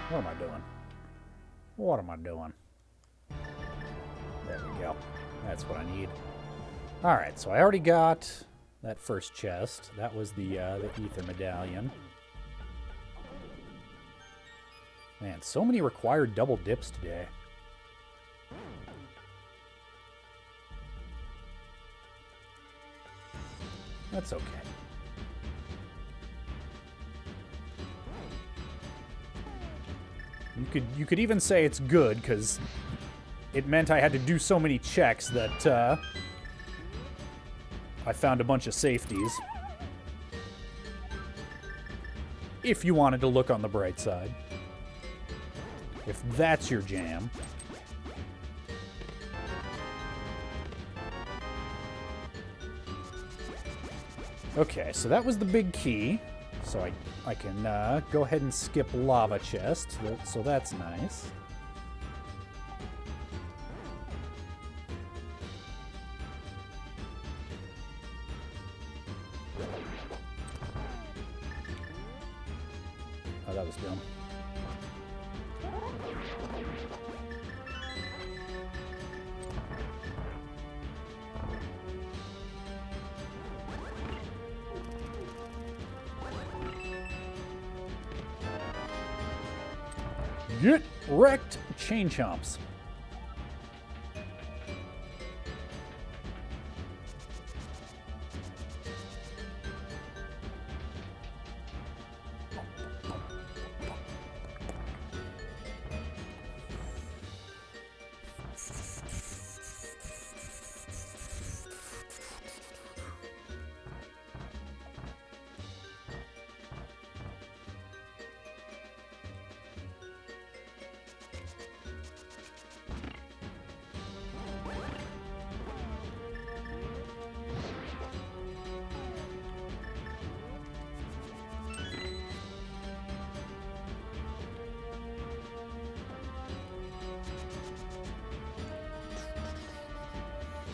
What am I doing? What am I doing? There we go. That's what I need. All right, so I already got that first chest. That was the ether medallion. Man, so many required double dips today. That's okay. You could even say it's good, because it meant I had to do so many checks that I found a bunch of safeties. If you wanted to look on the bright side. If that's your jam. Okay, so that was the big key. So I can go ahead and skip lava chest, so that's nice. Oh, that was dumb. Get wrecked, chain chomps.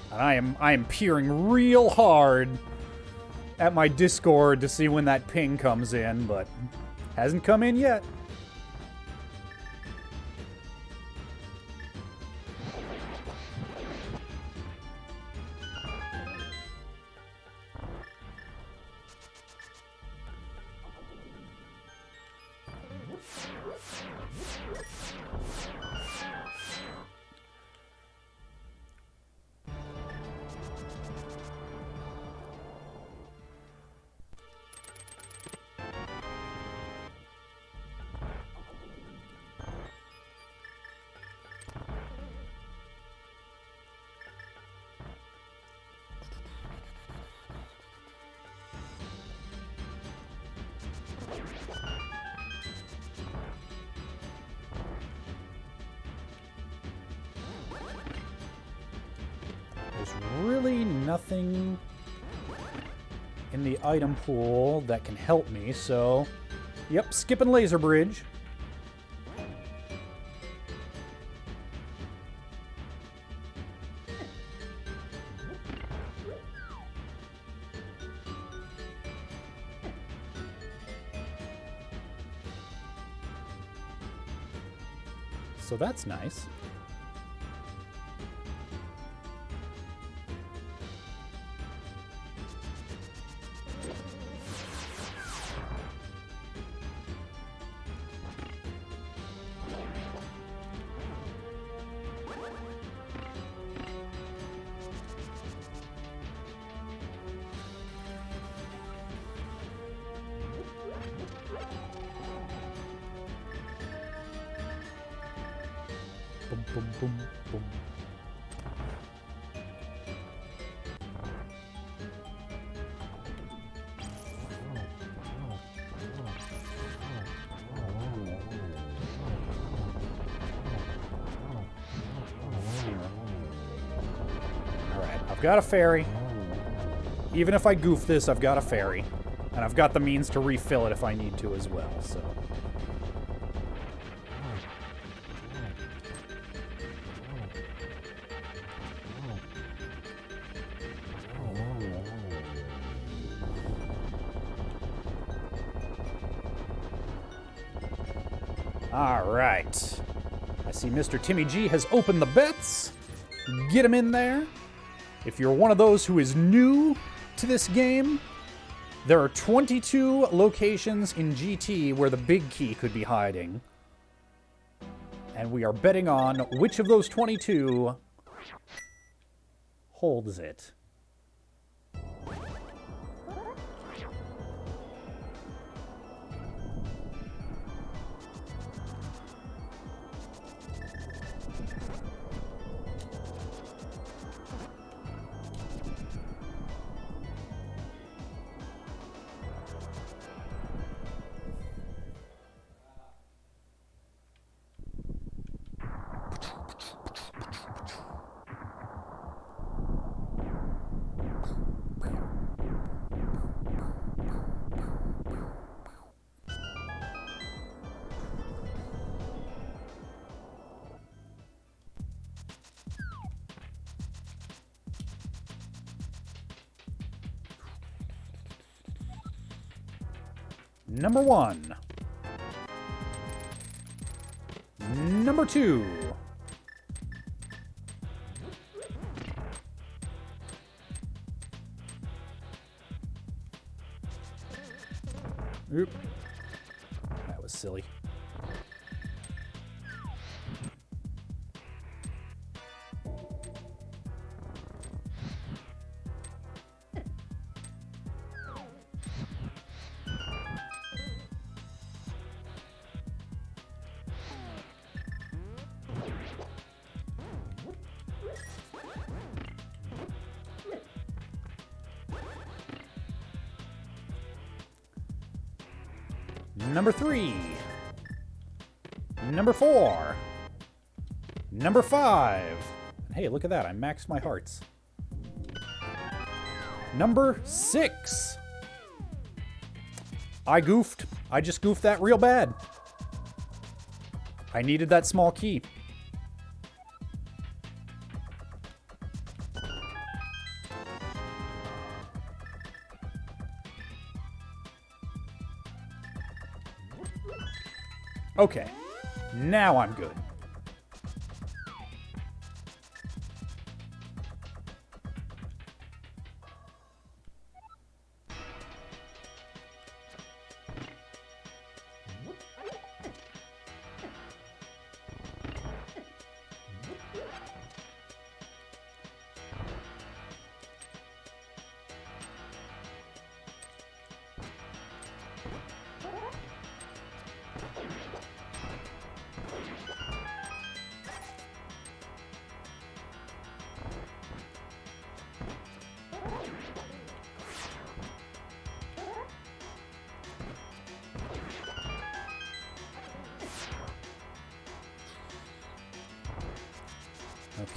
And I am peering real hard at my Discord to see when that ping comes in, but hasn't come in yet. There's really nothing in the item pool that can help me, so... Yep, skipping Laser Bridge. So that's nice. Boom, boom, boom, boom. Alright, I've got a fairy. Even if I goof this, I've got a fairy. And I've got the means to refill it if I need to as well, so... Alright. I see Mr. Timmy G has opened the bets. Get him in there. If you're one of those who is new to this game, there are 22 locations in GT where the big key could be hiding. And we are betting on which of those 22 holds it. Number 1. Number 2. Oop. That was silly. Number 3. Number 4. Number 5. Hey, look at that. I maxed my hearts. Number 6. I goofed. I just goofed that real bad. I needed that small key. Okay. Now I'm good.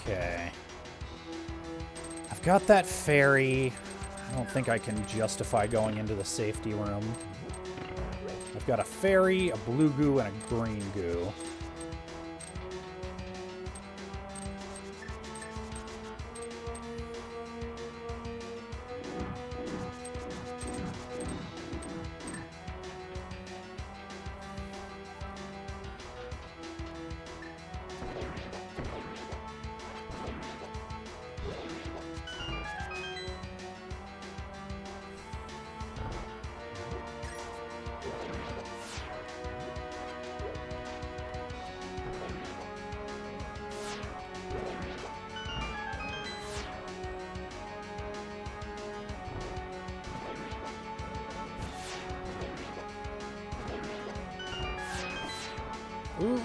Okay. I've got that fairy. I don't think I can justify going into the safety room. I've got a fairy, a blue goo, and a green goo. Ooh.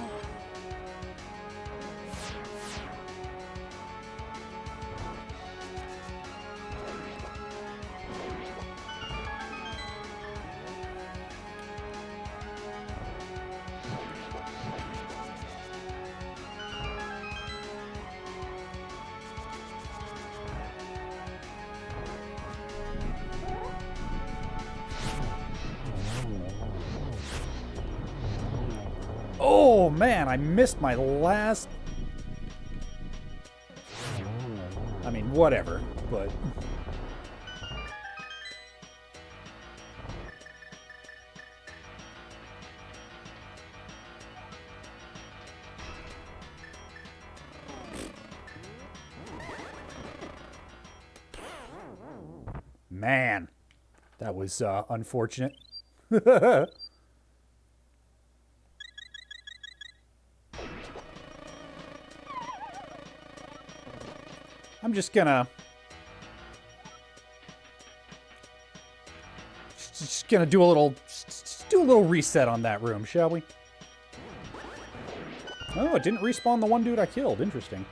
Oh man, I missed my last... I mean, whatever, but... Man, that was unfortunate. I'm just gonna do a little reset on that room, shall we? Oh, it didn't respawn the one dude I killed. Interesting.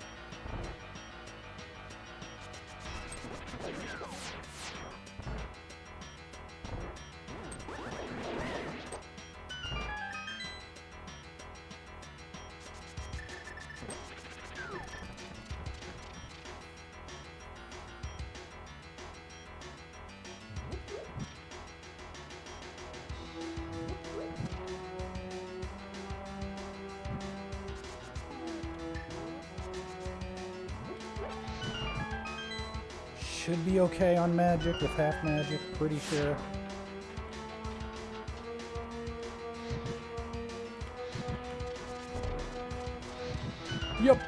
Should be okay on magic with half magic, pretty sure. Yep.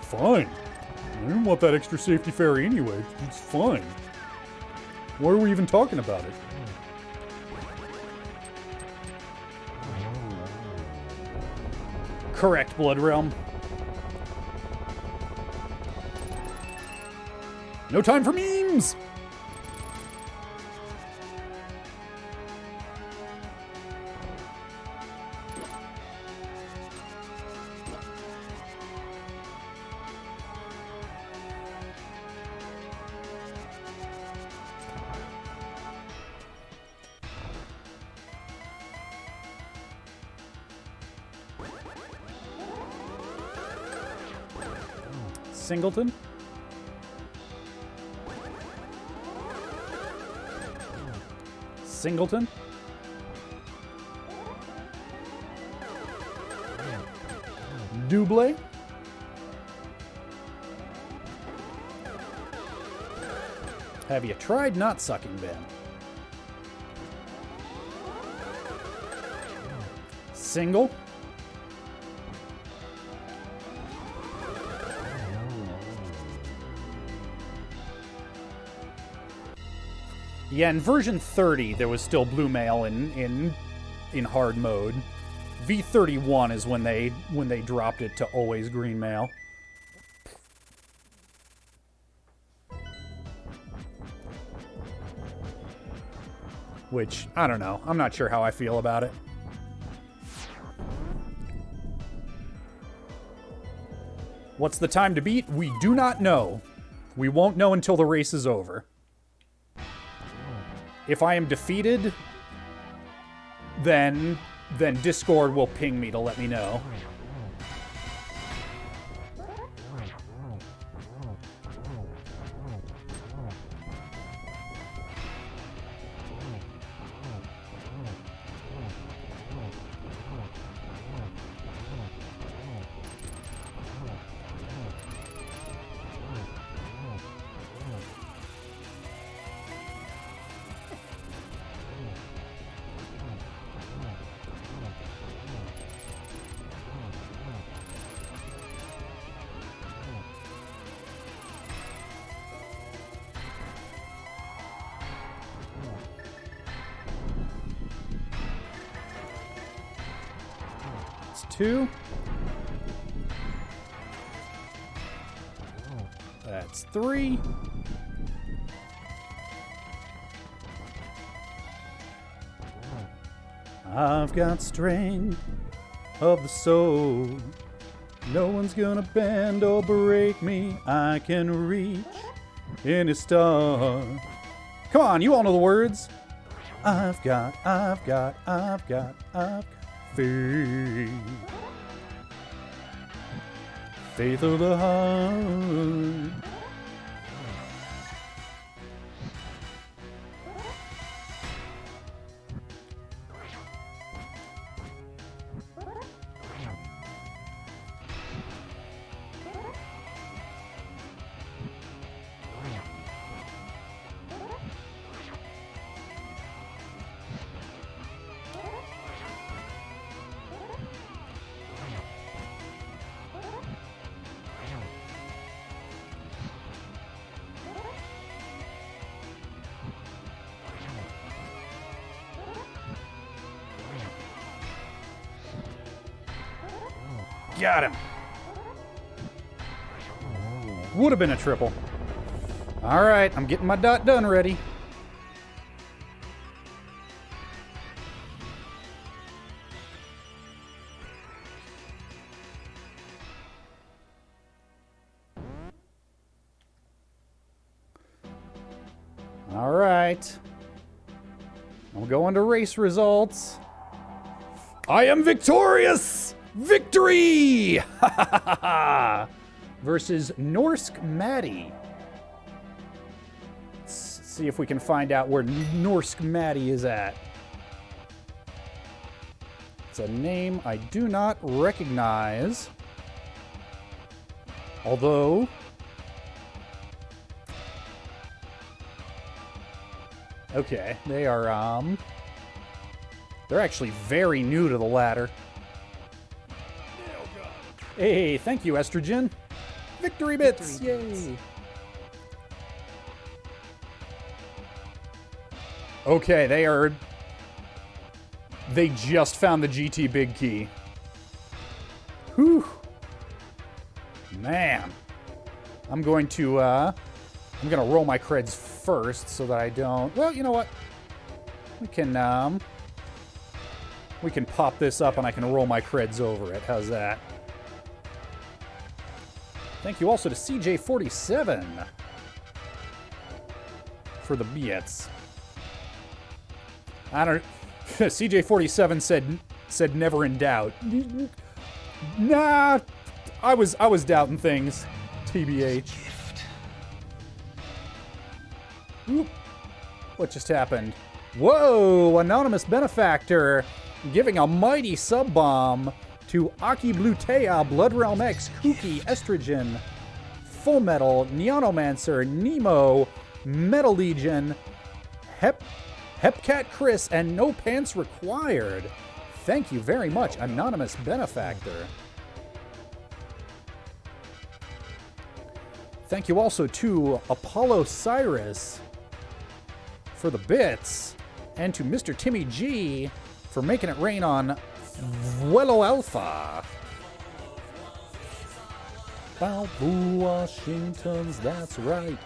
Fine. I didn't want that extra safety fairy anyway. It's fine. Why are we even talking about it? Correct, Blood Realm. No time for memes! Singleton. Singleton. Double. Have you tried not sucking, Ben? Single. Yeah, in version 30, there was still blue mail in hard mode. V31 is when they dropped it to always green mail. Which, I don't know. I'm not sure how I feel about it. What's the time to beat? We do not know. We won't know until the race is over. If I am defeated, then Discord will ping me to let me know. Two. That's three. I've got strength of the soul. No one's gonna bend or break me. I can reach any star. Come on, you all know the words. I've got faith. Faith of the heart. Got him. Would have been a triple. All right, I'm getting my dot done ready. All right. I'm going to race results. I am victorious! Victory! Versus Norsk Maddie. Let's see if we can find out where Norsk Maddie is at. It's a name I do not recognize. Although... okay, they are, they're actually very new to the ladder. Hey, thank you, Estrogen. Victory bits! Yay! Okay, they just found the GT Big Key. Whew. Man. I'm going to I'm gonna roll my creds first so that I don't... Well, you know what? We can pop this up and I can roll my creds over it. How's that? Thank you also to CJ47 for the bits. I don't... CJ47 said never in doubt. Nah, I was doubting things. TBH. Oop. What just happened? Whoa! Anonymous benefactor giving a mighty sub-bomb to Aki Blutea, Blood Realm X, Kooky, Estrogen, Full Metal, Neonomancer, Nemo, Metal Legion, Hepcat Chris, and No Pants Required. Thank you very much, Anonymous benefactor. Thank you also to Apollo Cyrus for the bits, and to Mr. Timmy G for making it rain on Vuelo Alpha. Balboo Washingtons, that's right.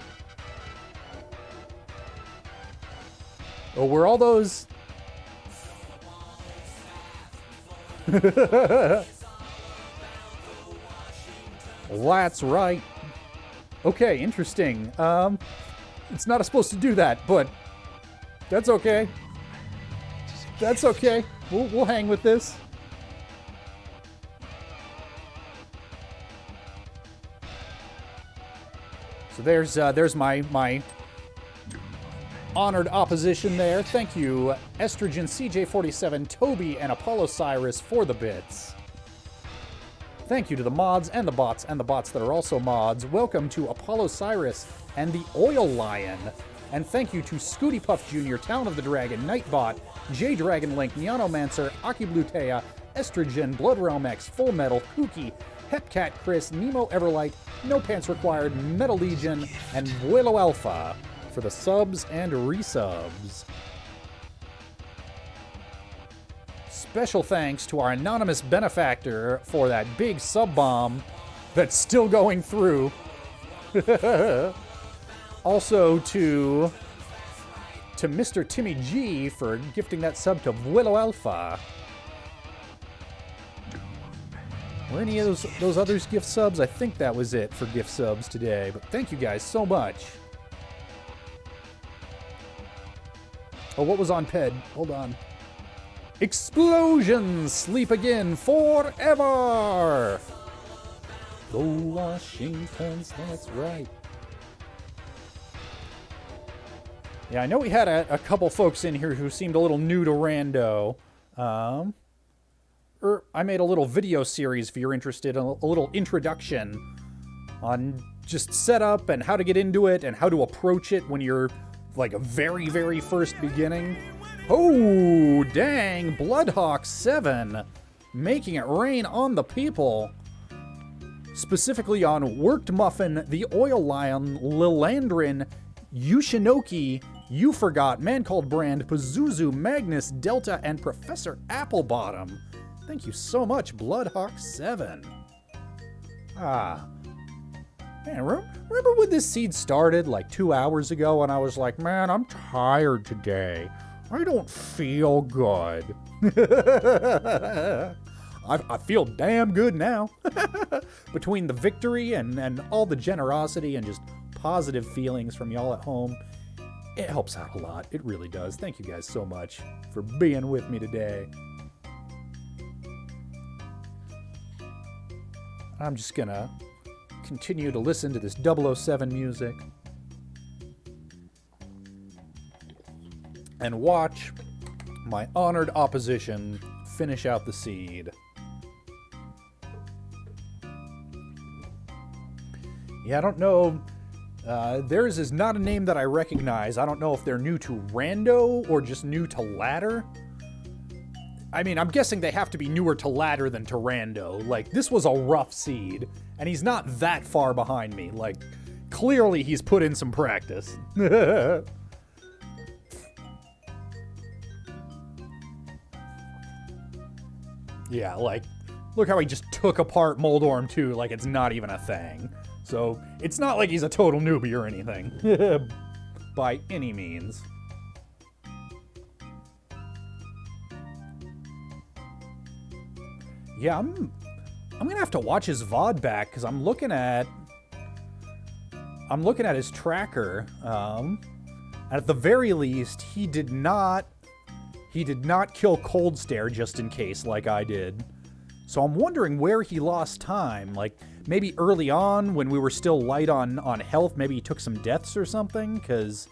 Oh, were all those... That's right. Okay, interesting. It's not supposed to do that, but that's okay. That's okay. We'll hang with this. So there's my honored opposition there. Thank you, Estrogen, CJ47, Toby, and Apollo Cyrus for the bits. Thank you to the mods and the bots that are also mods. Welcome to Apollo Cyrus and the Oil Lion. And thank you to Scooty Puff Jr., Town of the Dragon, Nightbot, J Dragon Link, Neonomancer, Aki Blutea, Estrogen, Blood Realm X, Full Metal, Kooky, Hepcat Chris, Nemo Everlight, No Pants Required, Metal Legion, and Vuelo Alpha for the subs and resubs. Special thanks to our anonymous benefactor for that big sub bomb that's still going through. Also to Mr. Timmy G for gifting that sub to Vuelo Alpha. Were any of those others gift subs? I think that was it for gift subs today, but thank you guys so much. Oh, what was on PED? Hold on. Explosions! Sleep again forever! Go Washingtons, that's right. Yeah, I know we had a couple folks in here who seemed a little new to Rando. I made a little video series if you're interested, a little introduction on just setup and how to get into it and how to approach it when you're like a very, very first beginning. Oh, dang, Bloodhawk 7 making it rain on the people. Specifically on Worked Muffin, the Oil Lion, Lilandrin, Yushinoki, You Forgot, Man Called Brand, Pazuzu, Magnus, Delta, and Professor Applebottom. Thank you so much, Bloodhawk 7. Man, remember when this seed started like 2 hours ago and I was like, man, I'm tired today. I don't feel good. I feel damn good now. Between the victory and all the generosity and just positive feelings from y'all at home, it helps out a lot. It really does. Thank you guys so much for being with me today. I'm just gonna continue to listen to this 007 music and watch my honored opposition finish out the seed. Yeah, I don't know. Theirs is not a name that I recognize. I don't know if they're new to Rando or just new to Ladder. I mean, I'm guessing they have to be newer to Ladder than to Rando. Like, this was a rough seed, and he's not that far behind me. Like, clearly he's put in some practice. Yeah, like, look how he just took apart Moldorm 2 like it's not even a thing. So it's not like he's a total newbie or anything. By any means. Yeah, I'm gonna have to watch his VOD back because I'm looking at his tracker. And at the very least, he did not kill Cold Stare just in case like I did. So I'm wondering where he lost time. Like maybe early on when we were still light on health, maybe he took some deaths or something, because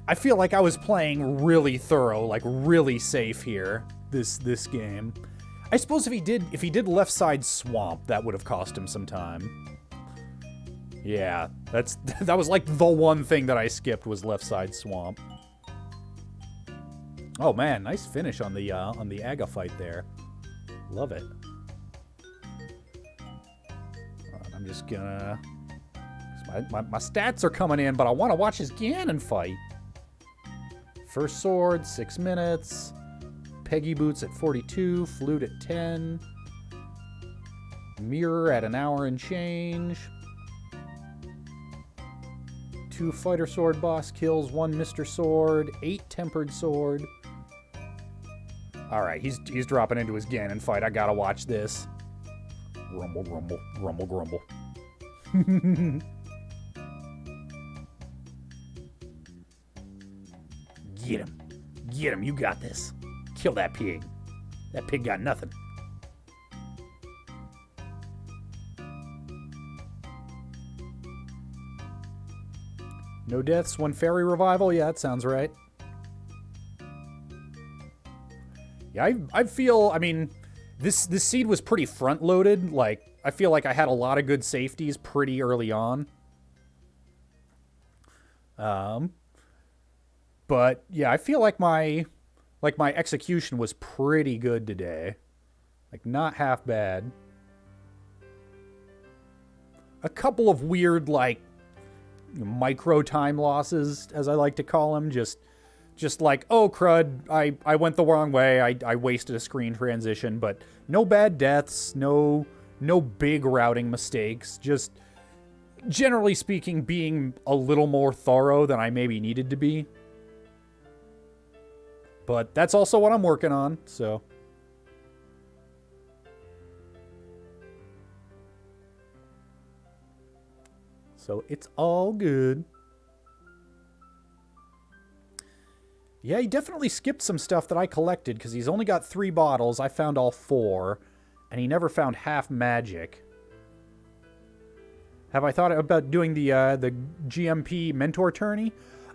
I feel like I was playing really thorough, like really safe here this game. I suppose if he did left side swamp, that would have cost him some time. Yeah, that was like the one thing that I skipped was left side swamp. Oh man, nice finish on the Aga fight there. Love it. I'm just gonna... My stats are coming in, but I want to watch his Ganon fight. First sword, 6 minutes. Peggy Boots at 42, Flute at 10, Mirror at an hour and change, 2 Fighter Sword boss kills, 1 Mr. Sword, 8 Tempered Sword. Alright, he's dropping into his Ganon fight. I gotta watch this. Rumble, rumble, rumble, grumble. Get him. Get him, you got this. Kill that pig. That pig got nothing. No deaths, 1 fairy revival. Yeah, that sounds right. Yeah, I feel, I mean, this seed was pretty front-loaded. Like, I feel like I had a lot of good safeties pretty early on. But, yeah, I feel like my execution was pretty good today. Like, not half bad. A couple of weird, like, micro time losses, as I like to call them. Just like, oh, crud, I went the wrong way. I wasted a screen transition. But no bad deaths, no big routing mistakes. Just, generally speaking, being a little more thorough than I maybe needed to be. But that's also what I'm working on, so. So it's all good. Yeah, he definitely skipped some stuff that I collected, because he's only got 3 bottles. I found all 4, and he never found half magic. Have I thought about doing the GMP mentor tourney?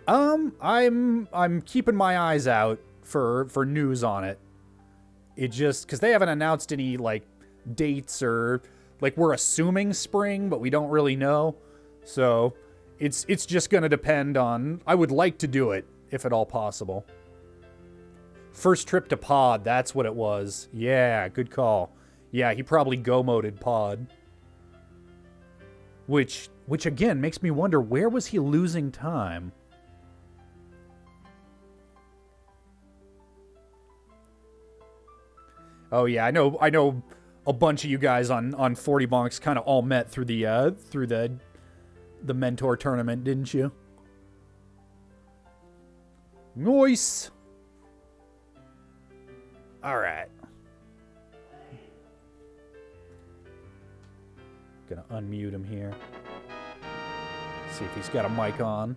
I'm keeping my eyes out for news on it. It just, because they haven't announced any, like, dates or, like, we're assuming spring, but we don't really know. So it's just going to depend on, I would like to do it, if at all possible. First trip to pod, that's what it was. Yeah, good call. Yeah, he probably go-moded pod. Which again makes me wonder, where was he losing time? Oh yeah, I know a bunch of you guys on 40 Bonks kind of all met through the mentor tournament, didn't you? Nice. All right. Gonna unmute him here. See if he's got a mic on.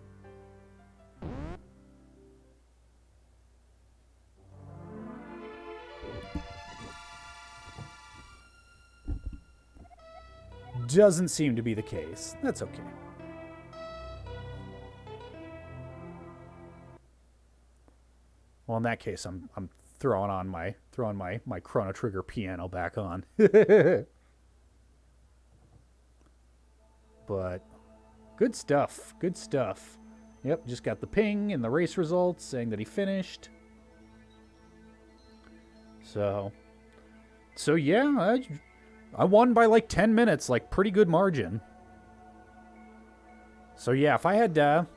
Doesn't seem to be the case. That's okay. Well, in that case, I'm throwing my Chrono Trigger piano back on. But good stuff. Good stuff. Yep, just got the ping and the race results saying that he finished. So yeah, I won by like 10 minutes, like pretty good margin. So yeah, if I had to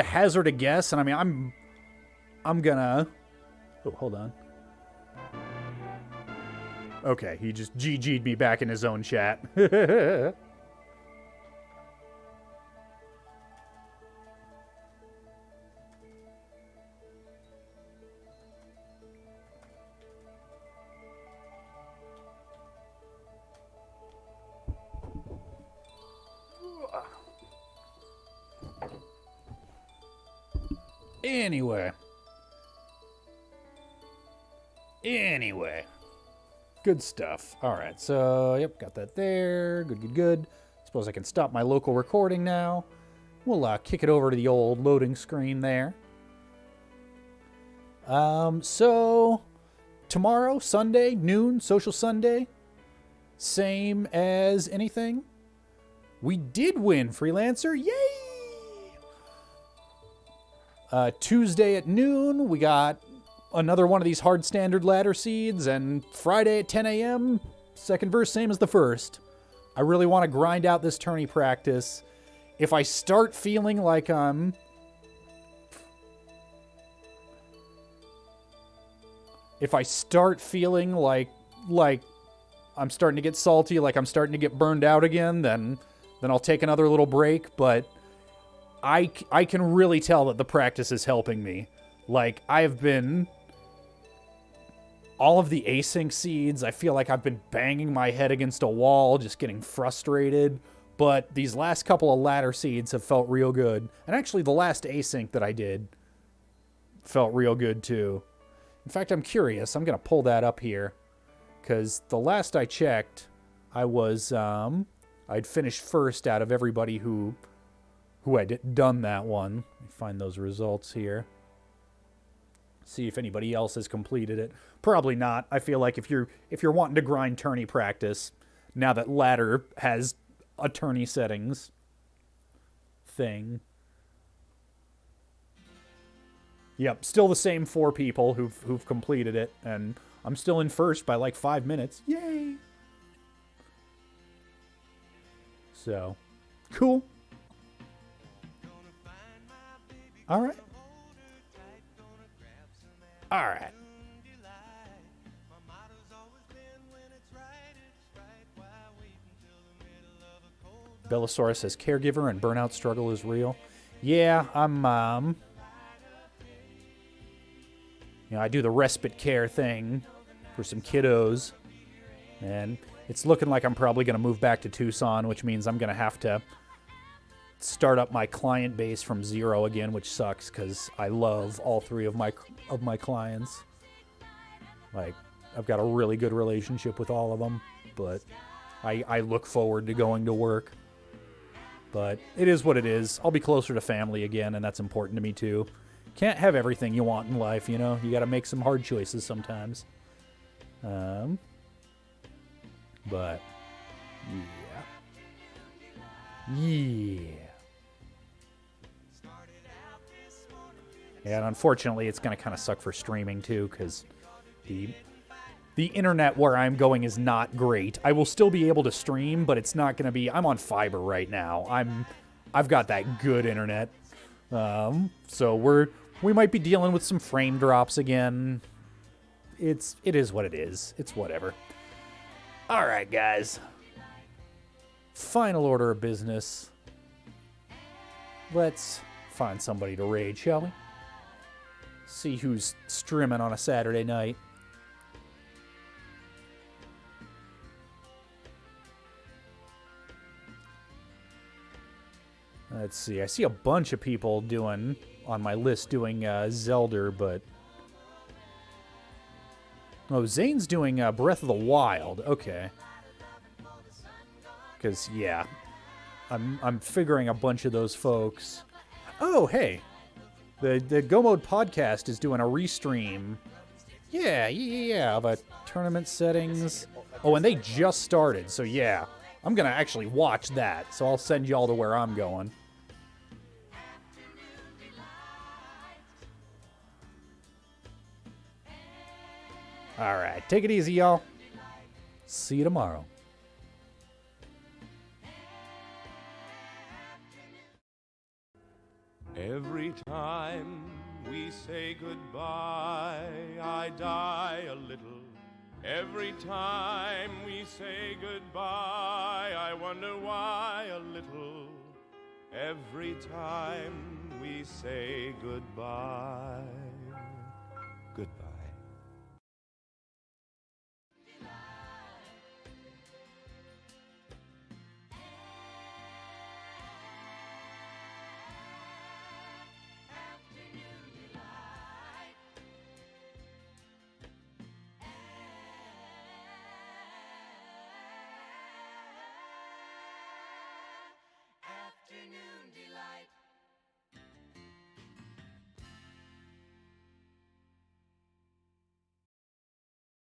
hazard a guess, and I mean I'm gonna, oh, hold on. Okay, he just GG'd me back in his own chat. Anyway. Good stuff. All right, so, yep, got that there. Good. Suppose I can stop my local recording now. We'll kick it over to the old loading screen there. So, tomorrow, Sunday, noon, Social Sunday, same as anything. We did win, Freelancer. Yay! Tuesday at noon, we got another one of these hard standard ladder seeds, and Friday at 10 a.m., second verse, same as the first. I really want to grind out this tourney practice. If I start feeling like I'm... If I start feeling like I'm starting to get salty, like I'm starting to get burned out again, then I'll take another little break, but I can really tell that the practice is helping me. Like, I've been... All of the async seeds, I feel like I've been banging my head against a wall, just getting frustrated. But these last couple of ladder seeds have felt real good. And actually, the last async that I did felt real good, too. In fact, I'm curious. I'm going to pull that up here. Because the last I checked, I was... I'd finished first out of everybody who had done that one. Let me find those results here. See if anybody else has completed it. Probably not. I feel like if you're wanting to grind tourney practice, now that ladder has a tourney settings thing. Yep, still the same 4 people who've completed it, and I'm still in first by like 5 minutes. Yay! So, cool. All right. All right. Bellasaurus says caregiver and burnout struggle is real. Yeah, I'm I do the respite care thing for some kiddos, and it's looking like I'm probably going to move back to Tucson, which means I'm going to have to start up my client base from zero again, which sucks because I love all 3 of my clients. Like, I've got a really good relationship with all of them, but I look forward to going to work. But it is what it is. I'll be closer to family again, and that's important to me too. Can't have everything you want in life, you know? You got to make some hard choices sometimes. But yeah. And unfortunately, it's going to kind of suck for streaming too, because the internet where I'm going is not great. I will still be able to stream, but it's not going to be... I'm on fiber right now. I've got that good internet. So we might be dealing with some frame drops again. It is what it is. It's whatever. All right, guys. Final order of business. Let's find somebody to raid, shall we? See who's streaming on a Saturday night. Let's see. I see a bunch of people on my list doing Zelda, but... Oh, Zane's doing Breath of the Wild. Okay. Because, yeah. I'm figuring a bunch of those folks. Oh, hey. The Go Mode podcast is doing a restream. Yeah, of a tournament settings. Oh, and they just started, so yeah. I'm going to actually watch that, so I'll send y'all to where I'm going. All right, take it easy, y'all. See you tomorrow. Every time we say goodbye, I die a little Every time we say goodbye, I wonder why a little. Every time we say goodbye.